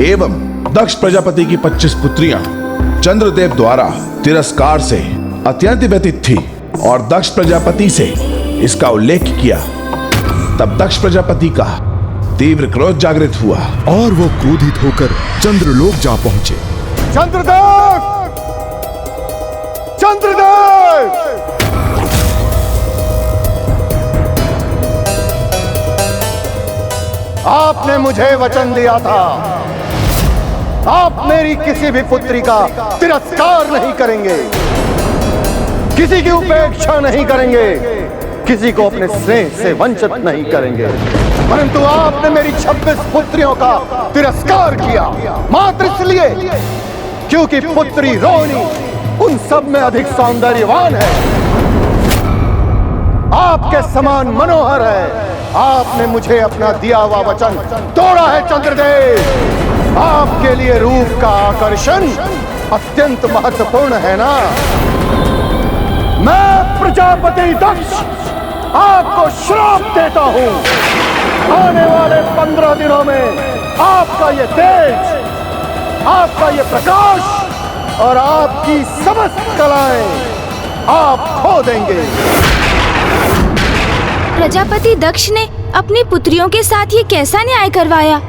एवं दक्ष प्रजापति की 25 पुत्रियां चंद्रदेव द्वारा तिरस्कार से अत्यंत व्यथित थी और दक्ष प्रजापति से इसका उल्लेख किया। तब दक्ष प्रजापति का तीव्र क्रोध जागृत हुआ और वो क्रोधित होकर चंद्रलोक जा पहुंचे। चंद्रदेव! चंद्रदेव! आपने मुझे वचन दिया था, आप मेरी किसी भी पुत्री का तिरस्कार नहीं करेंगे, किसी की उपेक्षा नहीं करेंगे, किसी को अपने स्नेह से वंचित नहीं करेंगे। परंतु आपने मेरी 26 पुत्रियों का तिरस्कार किया, मात्र इसलिए क्योंकि पुत्री रोहिणी उन सब में अधिक सौंदर्यवान है, आपके समान मनोहर है। आपने मुझे अपना दिया हुआ वचन तोड़ा है चंद्रदेव। आपके लिए रूप का आकर्षण अत्यंत महत्वपूर्ण है ना। मैं प्रजापति दक्ष आपको श्राप देता हूं, आने वाले 15 दिनों में आपका ये तेज, आपका ये प्रकाश और आपकी समस्त कलाएं आप खो देंगे। प्रजापति दक्ष ने अपनी पुत्रियों के साथ ये कैसा न्याय करवाया?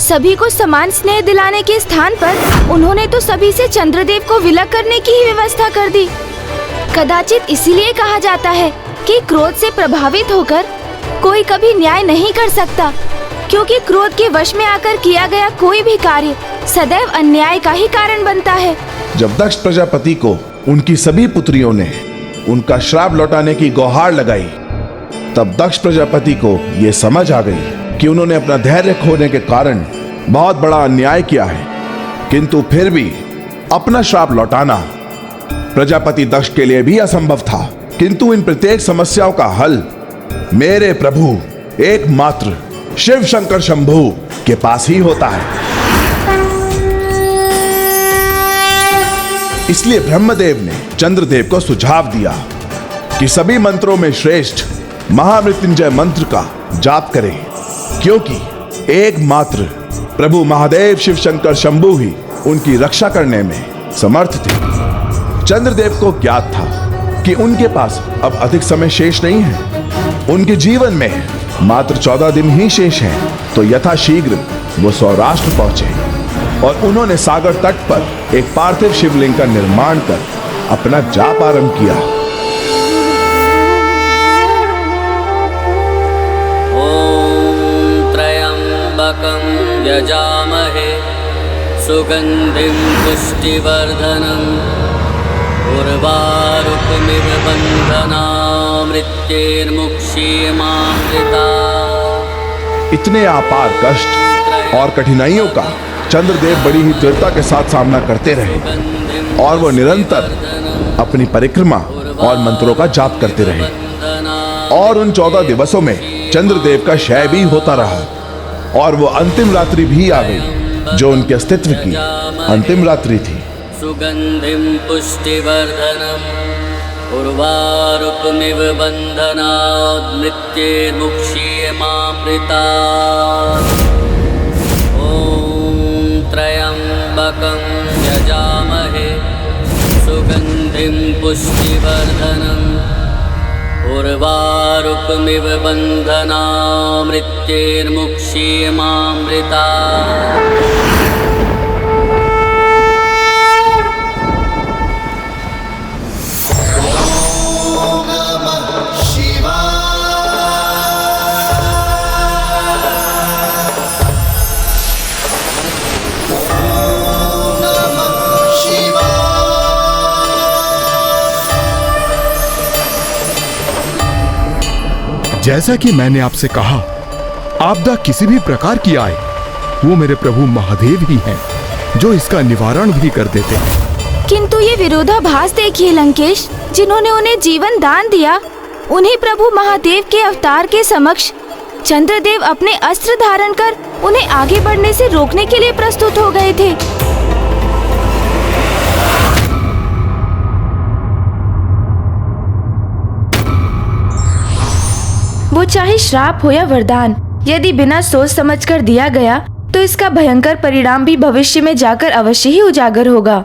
सभी को समान स्नेह दिलाने के स्थान पर उन्होंने तो सभी से चंद्रदेव को विलग करने की ही व्यवस्था कर दी। कदाचित इसीलिए कहा जाता है कि क्रोध से प्रभावित होकर कोई कभी न्याय नहीं कर सकता, क्योंकि क्रोध के वश में आकर किया गया कोई भी कार्य सदैव अन्याय का ही कारण बनता है। जब दक्ष प्रजापति को उनकी सभी पुत्रियों ने उनका श्राप लौटाने की गुहार लगाई, तब दक्ष प्रजापति को यह समझ आ गई कि उन्होंने अपना धैर्य खोने के कारण बहुत बड़ा अन्याय किया है। किंतु फिर भी अपना श्राप लौटाना प्रजापति दक्ष के लिए भी असंभव था। किंतु इन प्रत्येक समस्याओं का हल मेरे प्रभु एकमात्र शिव शंकर शंभु के पास ही होता है। इसलिए ब्रह्मदेव ने चंद्रदेव को सुझाव दिया कि सभी मंत्रों में श्रेष्ठ महामृत्युंजय मंत्र का जाप करें, क्योंकि एकमात्र प्रभु महादेव शिव शंकर शंभु ही उनकी रक्षा करने में समर्थ थे। चंद्रदेव को ज्ञात था कि उनके पास अब अधिक समय शेष नहीं है, उनके जीवन में मात्र 14 दिन ही शेष हैं, तो यथाशीघ्र वो सौराष्ट्र पहुंचे। और उन्होंने सागर तट पर एक पार्थिव शिवलिंग का निर्माण कर अपना जाप आरंभ किया। ओम त्र्यंबकं यजामहे सुगंधिं पुष्टिवर्धनम् उर्वारुकमिव बन्धनामृत्यैर्मुक्षीयमामृता। इतने अपार कष्ट और कठिनाइयों का चंद्रदेव बड़ी ही दृढ़ता के साथ सामना करते रहे और वो निरंतर अपनी परिक्रमा और मंत्रों का जाप करते रहे। और उन 14 दिवसों में चंद्रदेव का क्षय भी होता रहा और वो अंतिम रात्रि भी आ गई जो उनके अस्तित्व की अंतिम रात्रि थी। सुगंधिं पुष्टिवर्धनम् उर्वारुकमिव बन्धनात् मृत्यैर्मुक्षीयमामृता। ॐ त्र्यंबकं यजामहे सुगंधिं पुष्टिवर्धनम् उर्वारुकमिव बन्धनात् मृत्यैर्मुक्षीयमामृता। जैसा कि मैंने आपसे कहा, आपदा किसी भी प्रकार की आए, वो मेरे प्रभु महादेव ही हैं, जो इसका निवारण भी कर देते हैं। किंतु ये विरोधाभास देखिए लंकेश, जिन्होंने उन्हें जीवन दान दिया, उन्हीं प्रभु महादेव के अवतार के समक्ष चंद्रदेव अपने अस्त्र धारण कर उन्हें आगे बढ़ने से रोकने के लिए प्रस्तुत हो गए थे। वो चाहे श्राप हो या वरदान, यदि बिना सोच समझकर दिया गया तो इसका भयंकर परिणाम भी भविष्य में जाकर अवश्य ही उजागर होगा।